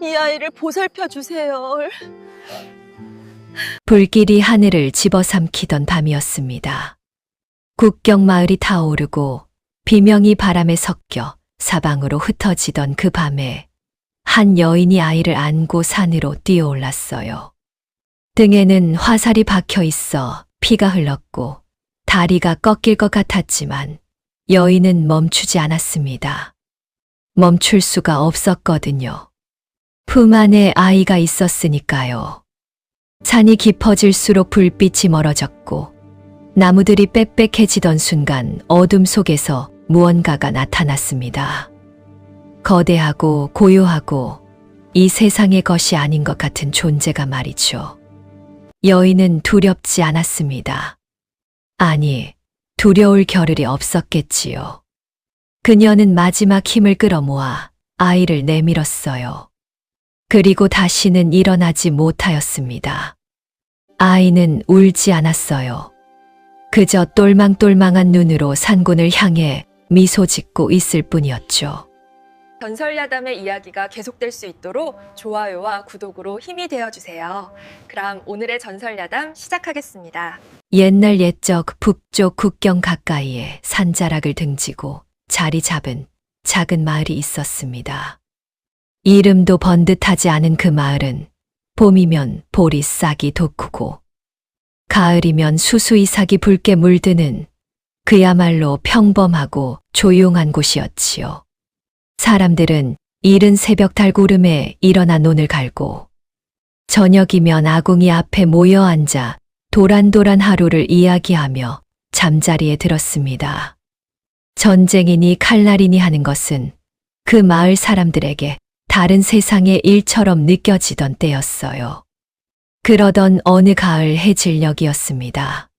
이 아이를 보살펴 주세요. 불길이 하늘을 집어삼키던 밤이었습니다. 국경 마을이 타오르고 비명이 바람에 섞여 사방으로 흩어지던 그 밤에 한 여인이 아이를 안고 산으로 뛰어올랐어요. 등에는 화살이 박혀 있어 피가 흘렀고 다리가 꺾일 것 같았지만 여인은 멈추지 않았습니다. 멈출 수가 없었거든요. 품 안에 아이가 있었으니까요. 산이 깊어질수록 불빛이 멀어졌고 나무들이 빽빽해지던 순간 어둠 속에서 무언가가 나타났습니다. 거대하고 고요하고 이 세상의 것이 아닌 것 같은 존재가 말이죠. 여인은 두렵지 않았습니다. 아니, 두려울 겨를이 없었겠지요. 그녀는 마지막 힘을 끌어모아 아이를 내밀었어요. 그리고 다시는 일어나지 못하였습니다. 아이는 울지 않았어요. 그저 똘망똘망한 눈으로 산군을 향해 미소 짓고 있을 뿐이었죠. 전설야담의 이야기가 계속될 수 있도록 좋아요와 구독으로 힘이 되어주세요. 그럼 오늘의 전설야담 시작하겠습니다. 옛날 옛적 북쪽 국경 가까이에 산자락을 등지고 자리 잡은 작은 마을이 있었습니다. 이름도 번듯하지 않은 그 마을은 봄이면 보리 싹이 돋구고 가을이면 수수이삭이 붉게 물드는 그야말로 평범하고 조용한 곳이었지요. 사람들은 이른 새벽 달구름에 일어나 논을 갈고 저녁이면 아궁이 앞에 모여 앉아 도란도란 하루를 이야기하며 잠자리에 들었습니다. 전쟁이니 칼날이니 하는 것은 그 마을 사람들에게 다른 세상의 일처럼 느껴지던 때였어요. 그러던 어느 가을 해질녘이었습니다.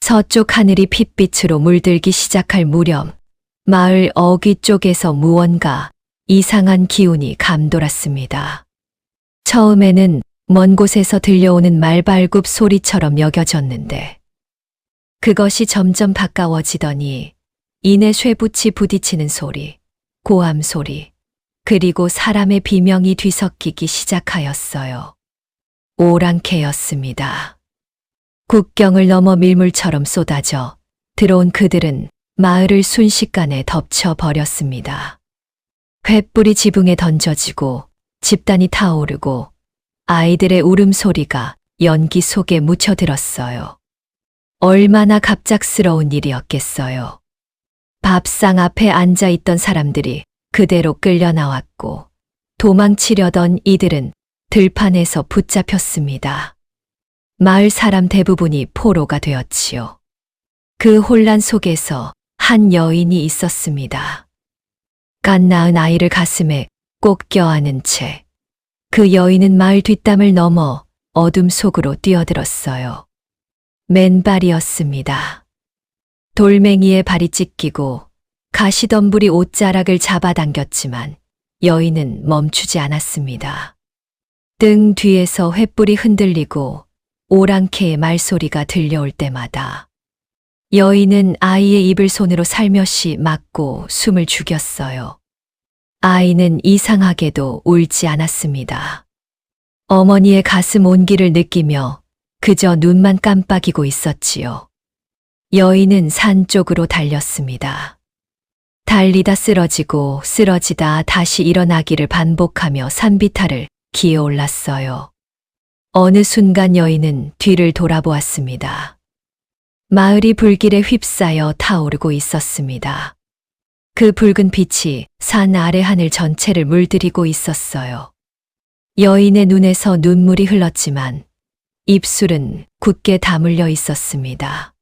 서쪽 하늘이 핏빛으로 물들기 시작할 무렵 마을 어귀 쪽에서 무언가 이상한 기운이 감돌았습니다. 처음에는 먼 곳에서 들려오는 말발굽 소리처럼 여겨졌는데 그것이 점점 가까워지더니 이내 쇠붙이 부딪히는 소리, 고함 소리, 그리고 사람의 비명이 뒤섞이기 시작하였어요. 오랑캐였습니다. 국경을 넘어 밀물처럼 쏟아져 들어온 그들은 마을을 순식간에 덮쳐버렸습니다. 횃불이 지붕에 던져지고 집단이 타오르고 아이들의 울음소리가 연기 속에 묻혀들었어요. 얼마나 갑작스러운 일이었겠어요. 밥상 앞에 앉아있던 사람들이 그대로 끌려 나왔고 도망치려던 이들은 들판에서 붙잡혔습니다. 마을 사람 대부분이 포로가 되었지요. 그 혼란 속에서 한 여인이 있었습니다. 갓 낳은 아이를 가슴에 꼭 껴안은 채 그 여인은 마을 뒷담을 넘어 어둠 속으로 뛰어들었어요. 맨발이었습니다. 돌멩이에 발이 찢기고 가시덤불이 옷자락을 잡아당겼지만 여인은 멈추지 않았습니다. 등 뒤에서 횃불이 흔들리고 오랑캐의 말소리가 들려올 때마다 여인은 아이의 입을 손으로 살며시 막고 숨을 죽였어요. 아이는 이상하게도 울지 않았습니다. 어머니의 가슴 온기를 느끼며 그저 눈만 깜빡이고 있었지요. 여인은 산 쪽으로 달렸습니다. 달리다 쓰러지고 쓰러지다 다시 일어나기를 반복하며 산비탈을 기어올랐어요. 어느 순간 여인은 뒤를 돌아보았습니다. 마을이 불길에 휩싸여 타오르고 있었습니다. 그 붉은 빛이 산 아래 하늘 전체를 물들이고 있었어요. 여인의 눈에서 눈물이 흘렀지만 입술은 굳게 다물려 있었습니다.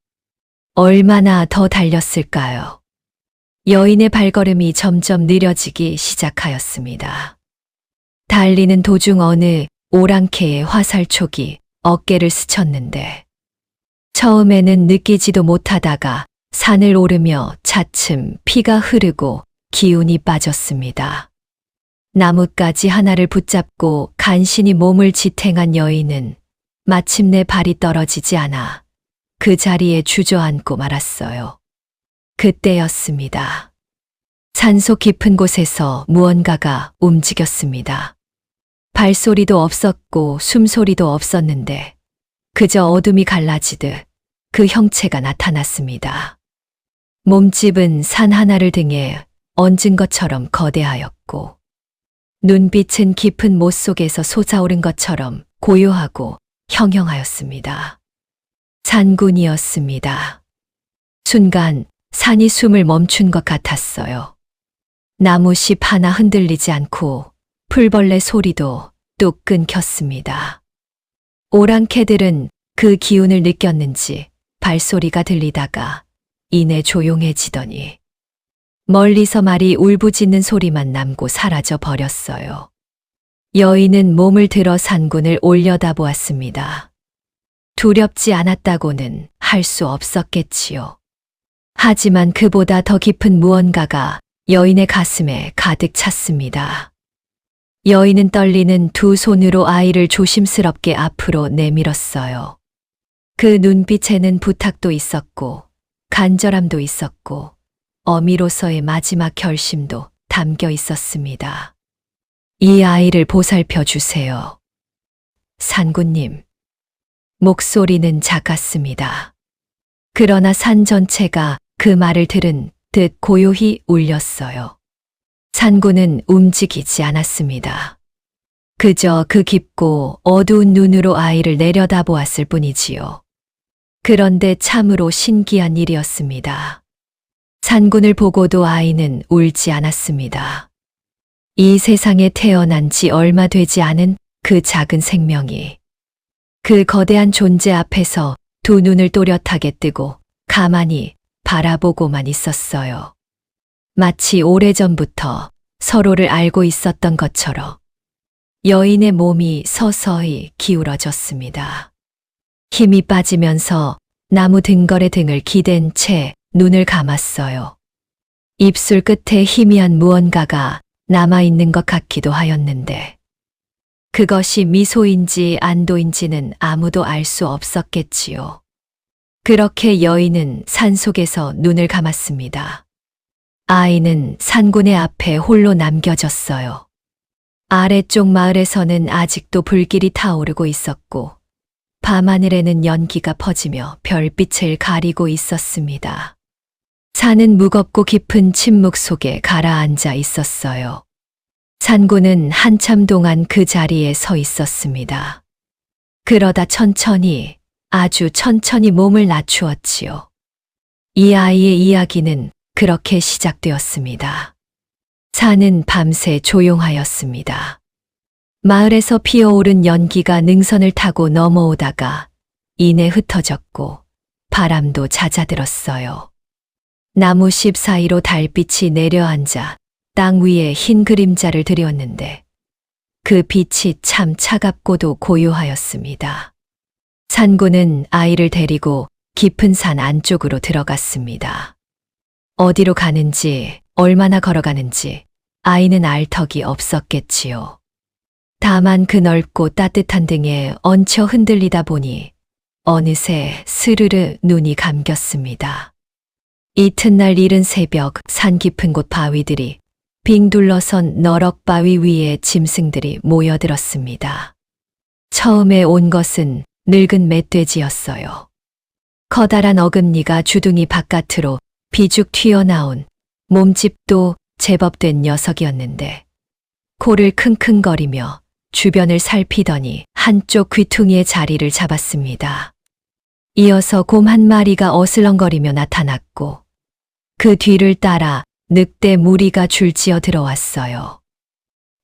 얼마나 더 달렸을까요? 여인의 발걸음이 점점 느려지기 시작하였습니다. 달리는 도중 어느 오랑캐의 화살촉이 어깨를 스쳤는데 처음에는 느끼지도 못하다가 산을 오르며 차츰 피가 흐르고 기운이 빠졌습니다. 나뭇가지 하나를 붙잡고 간신히 몸을 지탱한 여인은 마침내 발이 떨어지지 않아 그 자리에 주저앉고 말았어요. 그때였습니다. 산속 깊은 곳에서 무언가가 움직였습니다. 발소리도 없었고 숨소리도 없었는데 그저 어둠이 갈라지듯 그 형체가 나타났습니다. 몸집은 산 하나를 등에 얹은 것처럼 거대하였고 눈빛은 깊은 못 속에서 솟아오른 것처럼 고요하고 형형하였습니다. 산군이었습니다. 순간 산이 숨을 멈춘 것 같았어요. 나무잎 하나 흔들리지 않고 풀벌레 소리도 뚝 끊겼습니다. 오랑캐들은 그 기운을 느꼈는지 발소리가 들리다가 이내 조용해지더니 멀리서 말이 울부짖는 소리만 남고 사라져 버렸어요. 여인은 몸을 들어 산군을 올려다보았습니다. 두렵지 않았다고는 할 수 없었겠지요. 하지만 그보다 더 깊은 무언가가 여인의 가슴에 가득 찼습니다. 여인은 떨리는 두 손으로 아이를 조심스럽게 앞으로 내밀었어요. 그 눈빛에는 부탁도 있었고 간절함도 있었고 어미로서의 마지막 결심도 담겨 있었습니다. 이 아이를 보살펴 주세요. 산군님. 목소리는 작았습니다. 그러나 산 전체가 그 말을 들은 듯 고요히 울렸어요. 산군은 움직이지 않았습니다. 그저 그 깊고 어두운 눈으로 아이를 내려다보았을 뿐이지요. 그런데 참으로 신기한 일이었습니다. 산군을 보고도 아이는 울지 않았습니다. 이 세상에 태어난 지 얼마 되지 않은 그 작은 생명이 그 거대한 존재 앞에서 두 눈을 또렷하게 뜨고 가만히 바라보고만 있었어요. 마치 오래전부터 서로를 알고 있었던 것처럼 여인의 몸이 서서히 기울어졌습니다. 힘이 빠지면서 나무 등걸의 등을 기댄 채 눈을 감았어요. 입술 끝에 희미한 무언가가 남아있는 것 같기도 하였는데 그것이 미소인지 안도인지는 아무도 알 수 없었겠지요. 그렇게 여인은 산속에서 눈을 감았습니다. 아이는 산군의 앞에 홀로 남겨졌어요. 아래쪽 마을에서는 아직도 불길이 타오르고 있었고 밤하늘에는 연기가 퍼지며 별빛을 가리고 있었습니다. 산은 무겁고 깊은 침묵 속에 가라앉아 있었어요. 산군은 한참 동안 그 자리에 서 있었습니다. 그러다 천천히, 아주 천천히 몸을 낮추었지요. 이 아이의 이야기는 그렇게 시작되었습니다. 산은 밤새 조용하였습니다. 마을에서 피어오른 연기가 능선을 타고 넘어오다가 이내 흩어졌고 바람도 잦아들었어요. 나무잎 사이로 달빛이 내려앉아 땅 위에 흰 그림자를 드렸는데 그 빛이 참 차갑고도 고요하였습니다. 산군은 아이를 데리고 깊은 산 안쪽으로 들어갔습니다. 어디로 가는지, 얼마나 걸어가는지 아이는 알 턱이 없었겠지요. 다만 그 넓고 따뜻한 등에 얹혀 흔들리다 보니 어느새 스르르 눈이 감겼습니다. 이튿날 이른 새벽 산 깊은 곳 바위들이 빙 둘러선 너럭 바위 위에 짐승들이 모여들었습니다. 처음에 온 것은 늙은 멧돼지였어요. 커다란 어금니가 주둥이 바깥으로 비죽 튀어나온 몸집도 제법 된 녀석이었는데 코를 킁킁거리며 주변을 살피더니 한쪽 귀퉁이의 자리를 잡았습니다. 이어서 곰 한 마리가 어슬렁거리며 나타났고 그 뒤를 따라 늑대 무리가 줄지어 들어왔어요.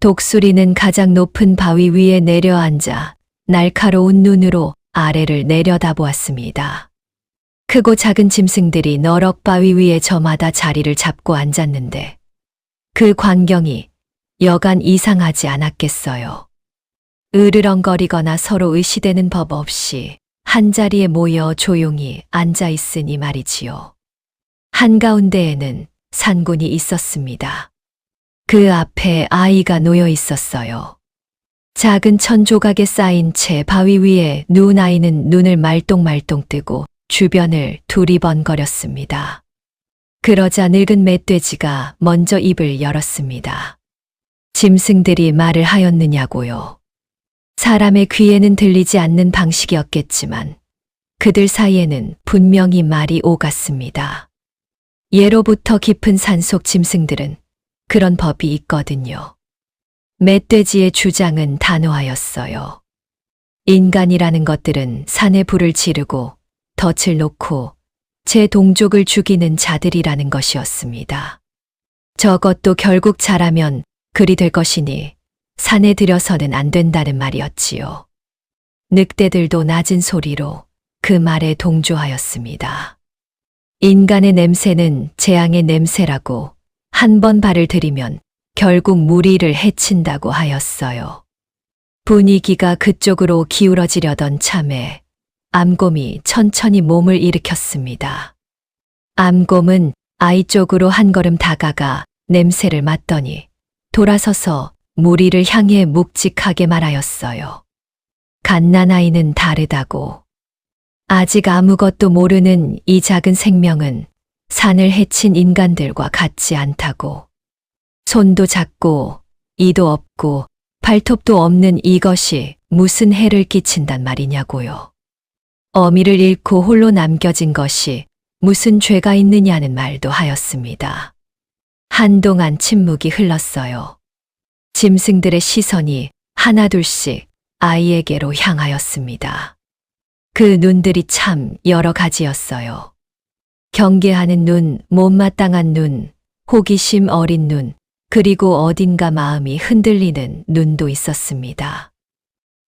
독수리는 가장 높은 바위 위에 내려앉아 날카로운 눈으로 아래를 내려다보았습니다. 크고 작은 짐승들이 너럭 바위 위에 저마다 자리를 잡고 앉았는데 그 광경이 여간 이상하지 않았겠어요. 으르렁거리거나 서로 의시되는 법 없이 한자리에 모여 조용히 앉아 있으니 말이지요. 한가운데에는 산군이 있었습니다. 그 앞에 아이가 놓여 있었어요. 작은 천 조각에 쌓인 채 바위 위에 누운 아이는 눈을 말똥말똥 뜨고 주변을 두리번거렸습니다. 그러자 늙은 멧돼지가 먼저 입을 열었습니다. 짐승들이 말을 하였느냐고요. 사람의 귀에는 들리지 않는 방식이었겠지만 그들 사이에는 분명히 말이 오갔습니다. 예로부터 깊은 산속 짐승들은 그런 법이 있거든요. 멧돼지의 주장은 단호하였어요. 인간이라는 것들은 산에 불을 지르고 덫을 놓고 제 동족을 죽이는 자들이라는 것이었습니다. 저것도 결국 자라면 그리 될 것이니 산에 들여서는 안 된다는 말이었지요. 늑대들도 낮은 소리로 그 말에 동조하였습니다. 인간의 냄새는 재앙의 냄새라고 한 번 발을 들이면 결국 무리를 해친다고 하였어요. 분위기가 그쪽으로 기울어지려던 참에 암곰이 천천히 몸을 일으켰습니다. 암곰은 아이 쪽으로 한 걸음 다가가 냄새를 맡더니 돌아서서 무리를 향해 묵직하게 말하였어요. 갓난아이는 다르다고. 아직 아무것도 모르는 이 작은 생명은 산을 해친 인간들과 같지 않다고. 손도 작고 이도 없고 발톱도 없는 이것이 무슨 해를 끼친단 말이냐고요. 어미를 잃고 홀로 남겨진 것이 무슨 죄가 있느냐는 말도 하였습니다. 한동안 침묵이 흘렀어요. 짐승들의 시선이 하나둘씩 아이에게로 향하였습니다. 그 눈들이 참 여러 가지였어요. 경계하는 눈, 못마땅한 눈, 호기심 어린 눈, 그리고 어딘가 마음이 흔들리는 눈도 있었습니다.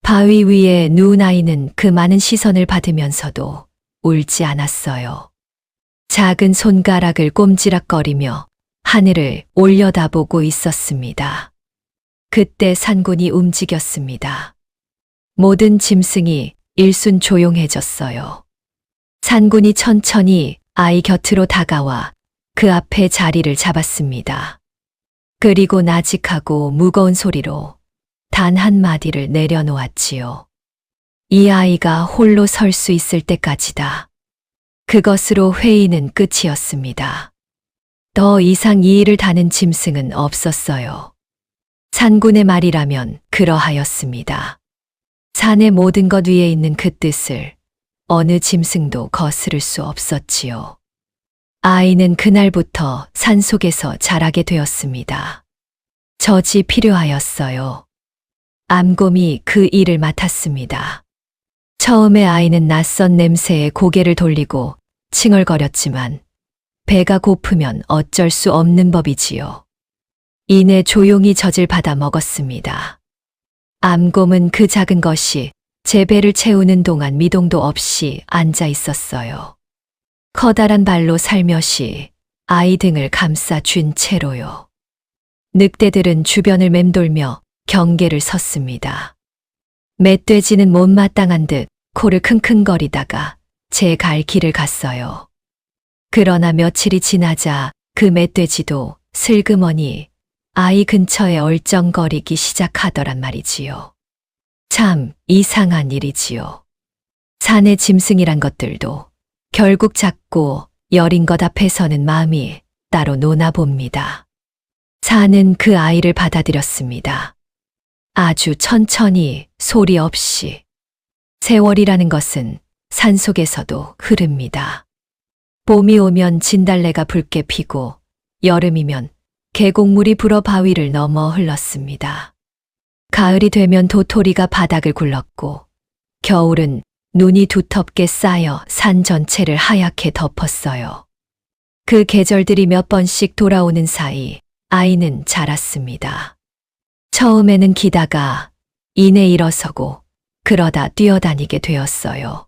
바위 위에 누운 아이는 그 많은 시선을 받으면서도 울지 않았어요. 작은 손가락을 꼼지락거리며 하늘을 올려다보고 있었습니다. 그때 산군이 움직였습니다. 모든 짐승이 일순 조용해졌어요. 산군이 천천히 아이 곁으로 다가와 그 앞에 자리를 잡았습니다. 그리고 나직하고 무거운 소리로 단 한마디를 내려놓았지요. 이 아이가 홀로 설 수 있을 때까지다. 그것으로 회의는 끝이었습니다. 더 이상 이 일을 다는 짐승은 없었어요. 산군의 말이라면 그러하였습니다. 산의 모든 것 위에 있는 그 뜻을 어느 짐승도 거스를 수 없었지요. 아이는 그날부터 산속에서 자라게 되었습니다. 젖이 필요하였어요. 암곰이 그 일을 맡았습니다. 처음에 아이는 낯선 냄새에 고개를 돌리고 칭얼거렸지만 배가 고프면 어쩔 수 없는 법이지요. 이내 조용히 젖을 받아 먹었습니다. 암곰은 그 작은 것이 제 배를 채우는 동안 미동도 없이 앉아 있었어요. 커다란 발로 살며시 아이 등을 감싸 쥔 채로요. 늑대들은 주변을 맴돌며 경계를 섰습니다. 멧돼지는 못마땅한 듯 코를 킁킁거리다가 제 갈 길을 갔어요. 그러나 며칠이 지나자 그 멧돼지도 슬그머니 아이 근처에 얼쩡거리기 시작하더란 말이지요. 참 이상한 일이지요. 산의 짐승이란 것들도 결국 작고 여린 것 앞에서는 마음이 따로 노나 봅니다. 산은 그 아이를 받아들였습니다. 아주 천천히 소리 없이. 세월이라는 것은 산속에서도 흐릅니다. 봄이 오면 진달래가 붉게 피고 여름이면 계곡물이 불어 바위를 넘어 흘렀습니다. 가을이 되면 도토리가 바닥을 굴렀고 겨울은 눈이 두텁게 쌓여 산 전체를 하얗게 덮었어요. 그 계절들이 몇 번씩 돌아오는 사이 아이는 자랐습니다. 처음에는 기다가 이내 일어서고 그러다 뛰어다니게 되었어요.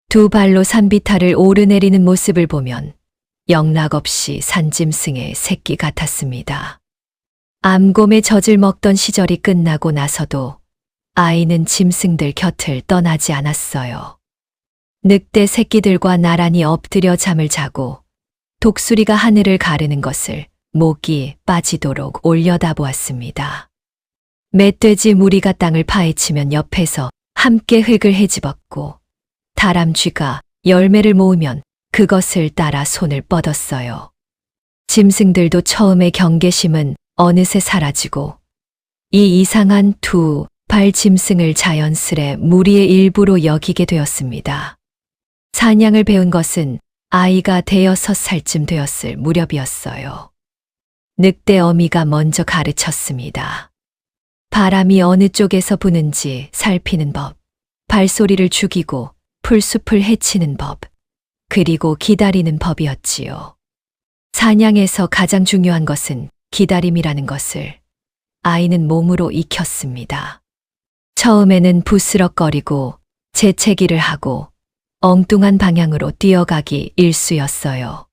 두 발로 산비탈을 오르내리는 모습을 보면 영락없이 산짐승의 새끼 같았습니다. 암곰의 젖을 먹던 시절이 끝나고 나서도 아이는 짐승들 곁을 떠나지 않았어요. 늑대 새끼들과 나란히 엎드려 잠을 자고 독수리가 하늘을 가르는 것을 목이 빠지도록 올려다보았습니다. 멧돼지 무리가 땅을 파헤치면 옆에서 함께 흙을 헤집었고 다람쥐가 열매를 모으면 그것을 따라 손을 뻗었어요. 짐승들도 처음의 경계심은 어느새 사라지고 이 이상한 두 흑발 짐승을 자연스레 무리의 일부로 여기게 되었습니다. 사냥을 배운 것은 아이가 대여섯 살쯤 되었을 무렵이었어요. 늑대 어미가 먼저 가르쳤습니다. 바람이 어느 쪽에서 부는지 살피는 법, 발소리를 죽이고 풀숲을 헤치는 법, 그리고 기다리는 법이었지요. 사냥에서 가장 중요한 것은 기다림이라는 것을 아이는 몸으로 익혔습니다. 처음에는 부스럭거리고 재채기를 하고 엉뚱한 방향으로 뛰어가기 일쑤였어요.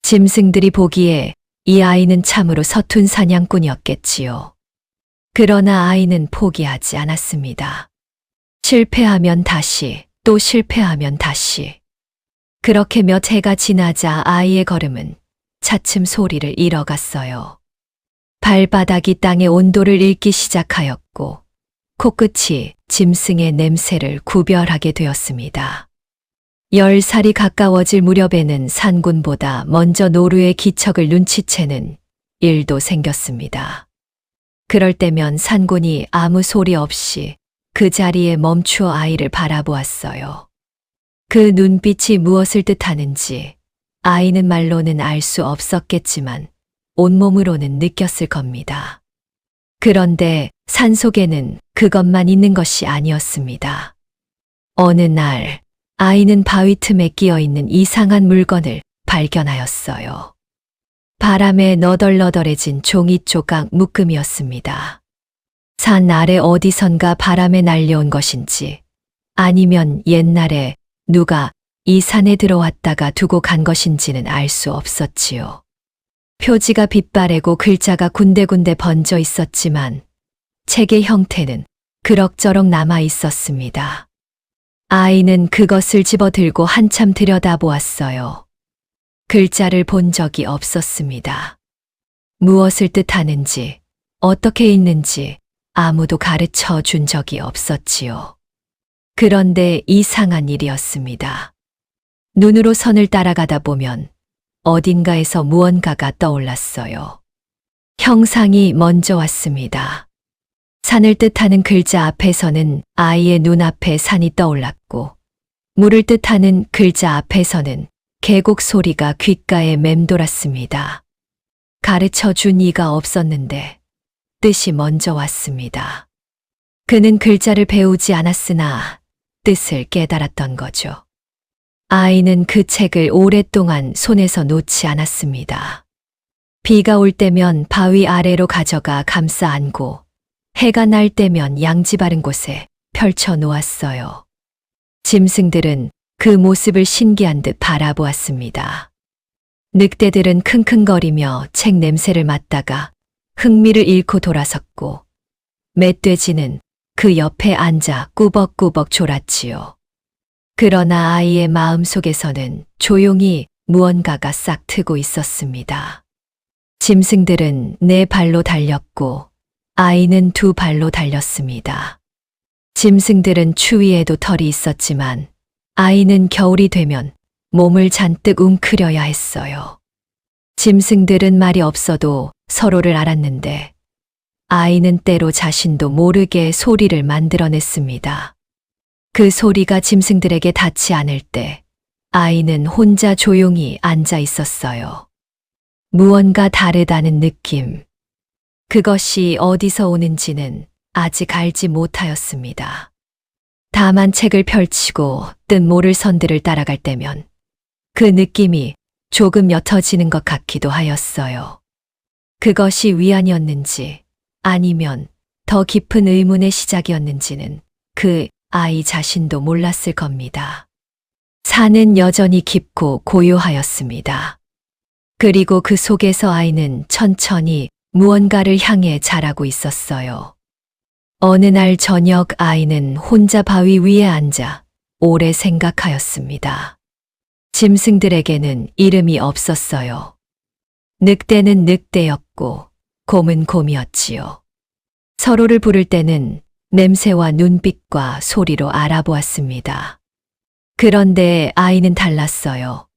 짐승들이 보기에 이 아이는 참으로 서툰 사냥꾼이었겠지요. 그러나 아이는 포기하지 않았습니다. 실패하면 다시, 또 실패하면 다시. 그렇게 몇 해가 지나자 아이의 걸음은 차츰 소리를 잃어갔어요. 발바닥이 땅의 온도를 잃기 시작하였고, 코끝이 짐승의 냄새를 구별하게 되었습니다. 10살이 가까워질 무렵에는 산군보다 먼저 노루의 기척을 눈치채는 일도 생겼습니다. 그럴 때면 산군이 아무 소리 없이 그 자리에 멈추어 아이를 바라보았어요. 그 눈빛이 무엇을 뜻하는지 아이는 말로는 알 수 없었겠지만 온몸으로는 느꼈을 겁니다. 그런데 산속에는 그것만 있는 것이 아니었습니다. 어느 날 아이는 바위 틈에 끼어 있는 이상한 물건을 발견하였어요. 바람에 너덜너덜해진 종이 조각 묶음이었습니다. 산 아래 어디선가 바람에 날려온 것인지 아니면 옛날에 누가 이 산에 들어왔다가 두고 간 것인지는 알 수 없었지요. 표지가 빛바래고 글자가 군데군데 번져 있었지만 책의 형태는 그럭저럭 남아 있었습니다. 아이는 그것을 집어들고 한참 들여다보았어요. 글자를 본 적이 없었습니다. 무엇을 뜻하는지, 어떻게 읽는지 아무도 가르쳐 준 적이 없었지요. 그런데 이상한 일이었습니다. 눈으로 선을 따라가다 보면 어딘가에서 무언가가 떠올랐어요. 형상이 먼저 왔습니다. 산을 뜻하는 글자 앞에서는 아이의 눈앞에 산이 떠올랐고, 물을 뜻하는 글자 앞에서는 계곡 소리가 귓가에 맴돌았습니다. 가르쳐 준 이가 없었는데 뜻이 먼저 왔습니다. 그는 글자를 배우지 않았으나 뜻을 깨달았던 거죠. 아이는 그 책을 오랫동안 손에서 놓지 않았습니다. 비가 올 때면 바위 아래로 가져가 감싸 안고 해가 날 때면 양지 바른 곳에 펼쳐 놓았어요. 짐승들은 그 모습을 신기한 듯 바라보았습니다. 늑대들은 킁킁거리며 책 냄새를 맡다가 흥미를 잃고 돌아섰고, 멧돼지는 그 옆에 앉아 꾸벅꾸벅 졸았지요. 그러나 아이의 마음 속에서는 조용히 무언가가 싹 트고 있었습니다. 짐승들은 네 발로 달렸고 아이는 두 발로 달렸습니다. 짐승들은 추위에도 털이 있었지만 아이는 겨울이 되면 몸을 잔뜩 웅크려야 했어요. 짐승들은 말이 없어도 서로를 알았는데 아이는 때로 자신도 모르게 소리를 만들어냈습니다. 그 소리가 짐승들에게 닿지 않을 때 아이는 혼자 조용히 앉아 있었어요. 무언가 다르다는 느낌. 그것이 어디서 오는지는 아직 알지 못하였습니다. 다만 책을 펼치고 뜬 모를 선들을 따라갈 때면 그 느낌이 조금 옅어지는 것 같기도 하였어요. 그것이 위안이었는지 아니면 더 깊은 의문의 시작이었는지는 그 아이 자신도 몰랐을 겁니다. 산은 여전히 깊고 고요하였습니다. 그리고 그 속에서 아이는 천천히 무언가를 향해 자라고 있었어요. 어느 날 저녁 아이는 혼자 바위 위에 앉아 오래 생각하였습니다. 짐승들에게는 이름이 없었어요. 늑대는 늑대였고 곰은 곰이었지요. 서로를 부를 때는 냄새와 눈빛과 소리로 알아보았습니다. 그런데 아이는 달랐어요.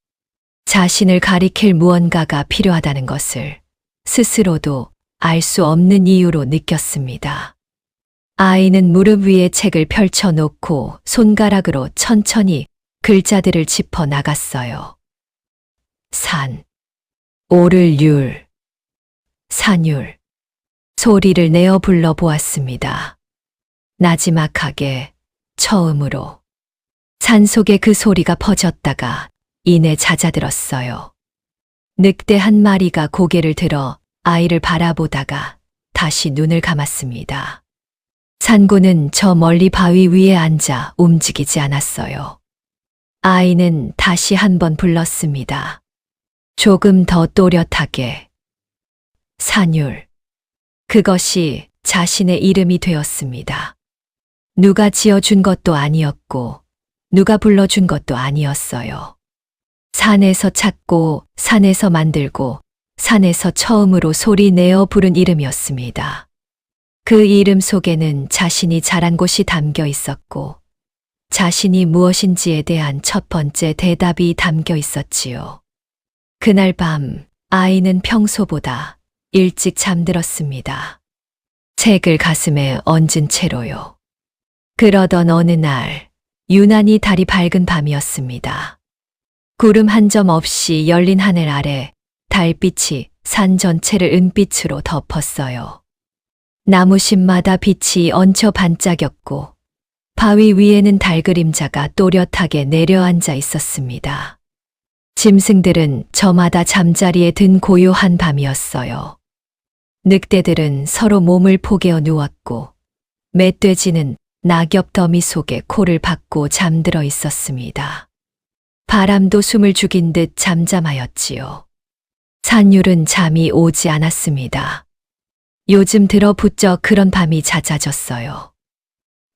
자신을 가리킬 무언가가 필요하다는 것을 스스로도 알 수 없는 이유로 느꼈습니다. 아이는 무릎 위에 책을 펼쳐놓고 손가락으로 천천히 글자들을 짚어 나갔어요. 산, 오를 율, 산율. 소리를 내어 불러 보았습니다. 나지막하게, 처음으로. 산속에 그 소리가 퍼졌다가 이내 잦아들었어요. 늑대 한 마리가 고개를 들어 아이를 바라보다가 다시 눈을 감았습니다. 산구는 저 멀리 바위 위에 앉아 움직이지 않았어요. 아이는 다시 한번 불렀습니다. 조금 더 또렷하게. 산율. 그것이 자신의 이름이 되었습니다. 누가 지어준 것도 아니었고, 누가 불러준 것도 아니었어요. 산에서 찾고, 산에서 만들고, 산에서 처음으로 소리 내어 부른 이름이었습니다. 그 이름 속에는 자신이 자란 곳이 담겨 있었고, 자신이 무엇인지에 대한 첫 번째 대답이 담겨 있었지요. 그날 밤, 아이는 평소보다 일찍 잠들었습니다. 책을 가슴에 얹은 채로요. 그러던 어느 날, 유난히 달이 밝은 밤이었습니다. 구름 한 점 없이 열린 하늘 아래 달빛이 산 전체를 은빛으로 덮었어요. 나무심마다 빛이 얹혀 반짝였고, 바위 위에는 달 그림자가 또렷하게 내려앉아 있었습니다. 짐승들은 저마다 잠자리에 든 고요한 밤이었어요. 늑대들은 서로 몸을 포개어 누웠고, 멧돼지는 낙엽 더미 속에 코를 박고 잠들어 있었습니다. 바람도 숨을 죽인 듯 잠잠하였지요. 산율은 잠이 오지 않았습니다. 요즘 들어 부쩍 그런 밤이 잦아졌어요.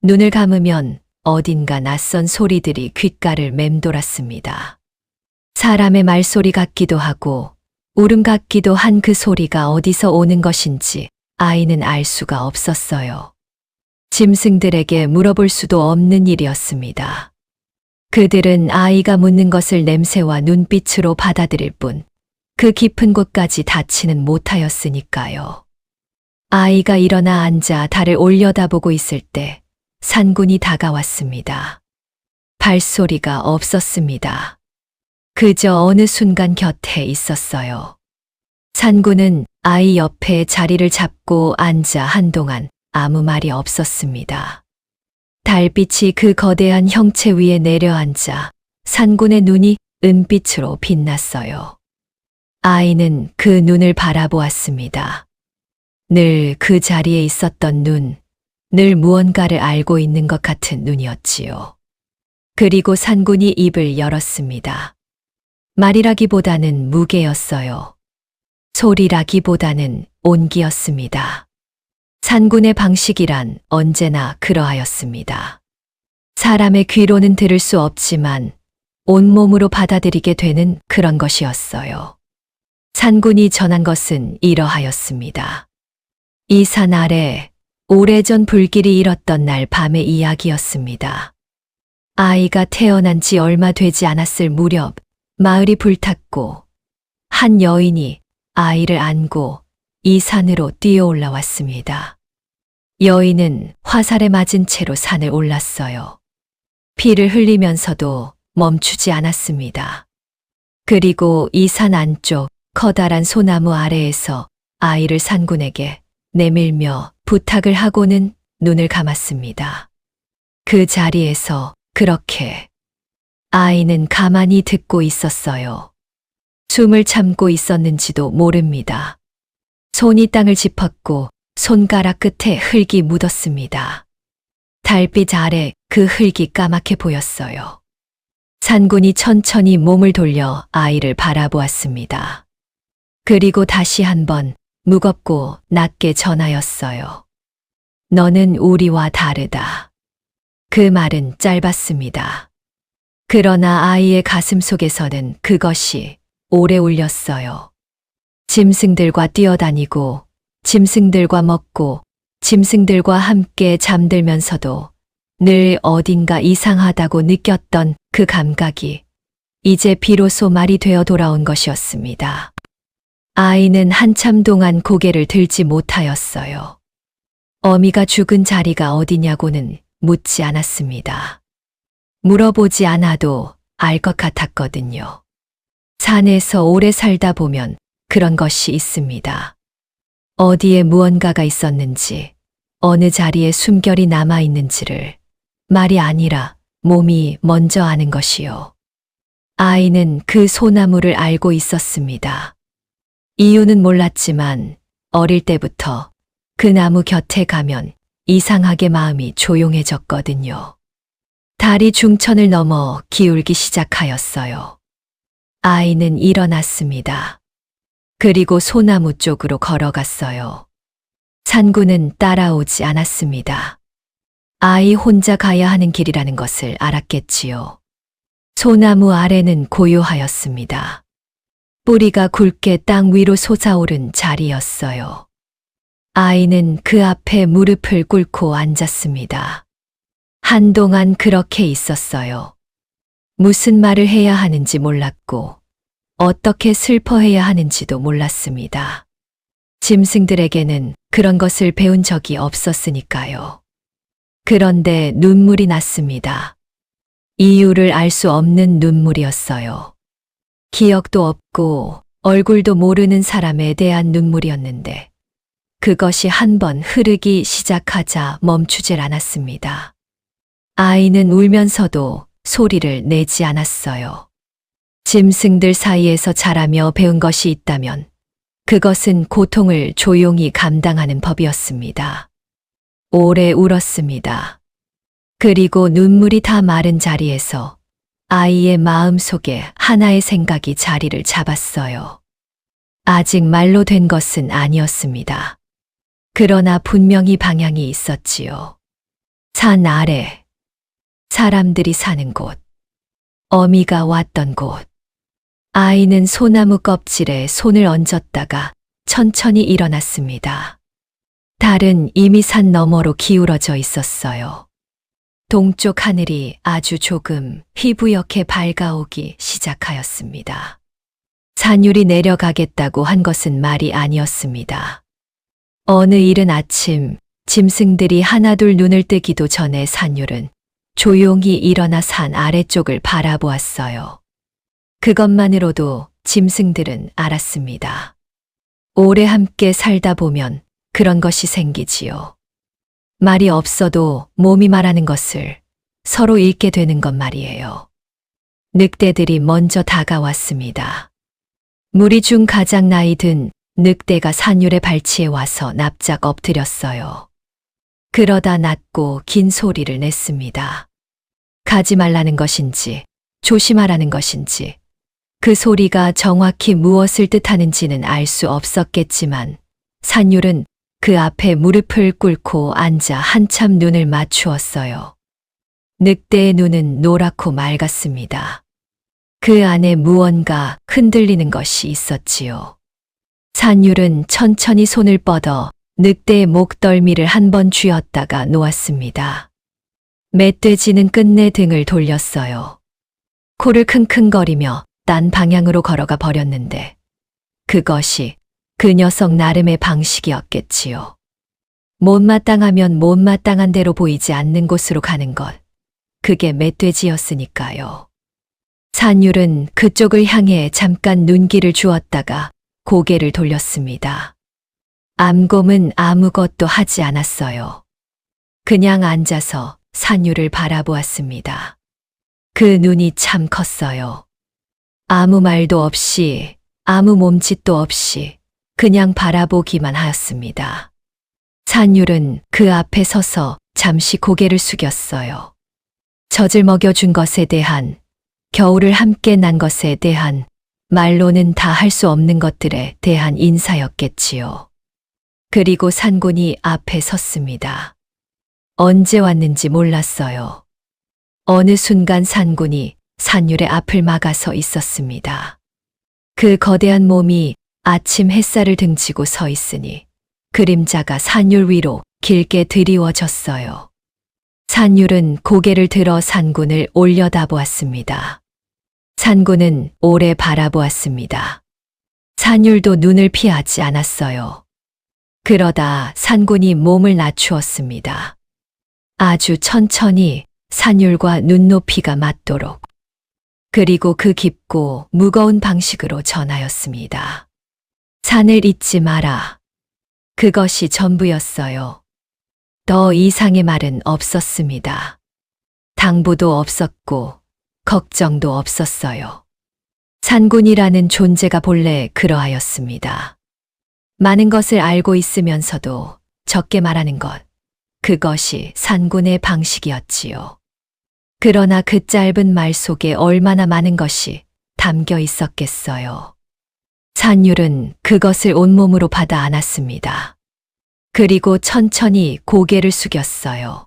눈을 감으면 어딘가 낯선 소리들이 귓가를 맴돌았습니다. 사람의 말소리 같기도 하고 울음 같기도 한 그 소리가 어디서 오는 것인지 아이는 알 수가 없었어요. 짐승들에게 물어볼 수도 없는 일이었습니다. 그들은 아이가 묻는 것을 냄새와 눈빛으로 받아들일 뿐 그 깊은 곳까지 닿지는 못하였으니까요. 아이가 일어나 앉아 달을 올려다보고 있을 때 산군이 다가왔습니다. 발소리가 없었습니다. 그저 어느 순간 곁에 있었어요. 산군은 아이 옆에 자리를 잡고 앉아 한동안 아무 말이 없었습니다. 달빛이 그 거대한 형체 위에 내려앉아 산군의 눈이 은빛으로 빛났어요. 아이는 그 눈을 바라보았습니다. 늘 그 자리에 있었던 눈, 늘 무언가를 알고 있는 것 같은 눈이었지요. 그리고 산군이 입을 열었습니다. 말이라기보다는 무게였어요. 소리라기보다는 온기였습니다. 산군의 방식이란 언제나 그러하였습니다. 사람의 귀로는 들을 수 없지만 온몸으로 받아들이게 되는 그런 것이었어요. 산군이 전한 것은 이러하였습니다. 이 산 아래 오래전 불길이 일었던 날 밤의 이야기였습니다. 아이가 태어난 지 얼마 되지 않았을 무렵 마을이 불탔고 한 여인이 아이를 안고 이 산으로 뛰어 올라왔습니다. 여인은 화살에 맞은 채로 산을 올랐어요. 피를 흘리면서도 멈추지 않았습니다. 그리고 이 산 안쪽 커다란 소나무 아래에서 아이를 산군에게 내밀며 부탁을 하고는 눈을 감았습니다. 그 자리에서 그렇게 아이는 가만히 듣고 있었어요. 숨을 참고 있었는지도 모릅니다. 손이 땅을 짚었고 손가락 끝에 흙이 묻었습니다. 달빛 아래 그 흙이 까맣게 보였어요. 산군이 천천히 몸을 돌려 아이를 바라보았습니다. 그리고 다시 한번 무겁고 낮게 전하였어요. 너는 우리와 다르다. 그 말은 짧았습니다. 그러나 아이의 가슴 속에서는 그것이 오래 울렸어요. 짐승들과 뛰어다니고, 짐승들과 먹고, 짐승들과 함께 잠들면서도 늘 어딘가 이상하다고 느꼈던 그 감각이 이제 비로소 말이 되어 돌아온 것이었습니다. 아이는 한참 동안 고개를 들지 못하였어요. 어미가 죽은 자리가 어디냐고는 묻지 않았습니다. 물어보지 않아도 알 것 같았거든요. 산에서 오래 살다 보면 그런 것이 있습니다. 어디에 무언가가 있었는지, 어느 자리에 숨결이 남아 있는지를 말이 아니라 몸이 먼저 아는 것이요. 아이는 그 소나무를 알고 있었습니다. 이유는 몰랐지만 어릴 때부터 그 나무 곁에 가면 이상하게 마음이 조용해졌거든요. 달이 중천을 넘어 기울기 시작하였어요. 아이는 일어났습니다. 그리고 소나무 쪽으로 걸어갔어요. 산구는 따라오지 않았습니다. 아이 혼자 가야 하는 길이라는 것을 알았겠지요. 소나무 아래는 고요하였습니다. 뿌리가 굵게 땅 위로 솟아오른 자리였어요. 아이는 그 앞에 무릎을 꿇고 앉았습니다. 한동안 그렇게 있었어요. 무슨 말을 해야 하는지 몰랐고, 어떻게 슬퍼해야 하는지도 몰랐습니다. 짐승들에게는 그런 것을 배운 적이 없었으니까요. 그런데 눈물이 났습니다. 이유를 알 수 없는 눈물이었어요. 기억도 없고 얼굴도 모르는 사람에 대한 눈물이었는데 그것이 한 번 흐르기 시작하자 멈추질 않았습니다. 아이는 울면서도 소리를 내지 않았어요. 짐승들 사이에서 자라며 배운 것이 있다면 그것은 고통을 조용히 감당하는 법이었습니다. 오래 울었습니다. 그리고 눈물이 다 마른 자리에서 아이의 마음 속에 하나의 생각이 자리를 잡았어요. 아직 말로 된 것은 아니었습니다. 그러나 분명히 방향이 있었지요. 산 아래, 사람들이 사는 곳, 어미가 왔던 곳. 아이는 소나무 껍질에 손을 얹었다가 천천히 일어났습니다. 달은 이미 산 너머로 기울어져 있었어요. 동쪽 하늘이 아주 조금 희부옇게 밝아오기 시작하였습니다. 산율이 내려가겠다고 한 것은 말이 아니었습니다. 어느 이른 아침 짐승들이 하나둘 눈을 뜨기도 전에 산율은 조용히 일어나 산 아래쪽을 바라보았어요. 그것만으로도 짐승들은 알았습니다. 오래 함께 살다 보면 그런 것이 생기지요. 말이 없어도 몸이 말하는 것을 서로 읽게 되는 것 말이에요. 늑대들이 먼저 다가왔습니다. 무리 중 가장 나이 든 늑대가 산율의 발치에 와서 납작 엎드렸어요. 그러다 낮고 긴 소리를 냈습니다. 가지 말라는 것인지 조심하라는 것인지 그 소리가 정확히 무엇을 뜻하는지는 알 수 없었겠지만 산율은 그 앞에 무릎을 꿇고 앉아 한참 눈을 맞추었어요. 늑대의 눈은 노랗고 맑았습니다. 그 안에 무언가 흔들리는 것이 있었지요. 산율은 천천히 손을 뻗어 늑대의 목덜미를 한 번 쥐었다가 놓았습니다. 멧돼지는 끝내 등을 돌렸어요. 코를 킁킁거리며 딴 방향으로 걸어가 버렸는데 그것이 그 녀석 나름의 방식이었겠지요. 못마땅하면 못마땅한 대로 보이지 않는 곳으로 가는 것. 그게 멧돼지였으니까요. 산율은 그쪽을 향해 잠깐 눈길을 주었다가 고개를 돌렸습니다. 암곰은 아무것도 하지 않았어요. 그냥 앉아서 산율을 바라보았습니다. 그 눈이 참 컸어요. 아무 말도 없이, 아무 몸짓도 없이 그냥 바라보기만 하였습니다. 산율은 그 앞에 서서 잠시 고개를 숙였어요. 젖을 먹여준 것에 대한, 겨울을 함께 난 것에 대한, 말로는 다 할 수 없는 것들에 대한 인사였겠지요. 그리고 산곤이 앞에 섰습니다. 언제 왔는지 몰랐어요. 어느 순간 산곤이 산율의 앞을 막아서 있었습니다. 그 거대한 몸이 아침 햇살을 등지고 서 있으니 그림자가 산율 위로 길게 드리워졌어요. 산율은 고개를 들어 산군을 올려다보았습니다. 산군은 오래 바라보았습니다. 산율도 눈을 피하지 않았어요. 그러다 산군이 몸을 낮추었습니다. 아주 천천히 산율과 눈높이가 맞도록. 그리고 그 깊고 무거운 방식으로 전하였습니다. 산을 잊지 마라. 그것이 전부였어요. 더 이상의 말은 없었습니다. 당부도 없었고 걱정도 없었어요. 산군이라는 존재가 본래 그러하였습니다. 많은 것을 알고 있으면서도 적게 말하는 것, 그것이 산군의 방식이었지요. 그러나 그 짧은 말 속에 얼마나 많은 것이 담겨 있었겠어요. 산율은 그것을 온몸으로 받아 안았습니다. 그리고 천천히 고개를 숙였어요.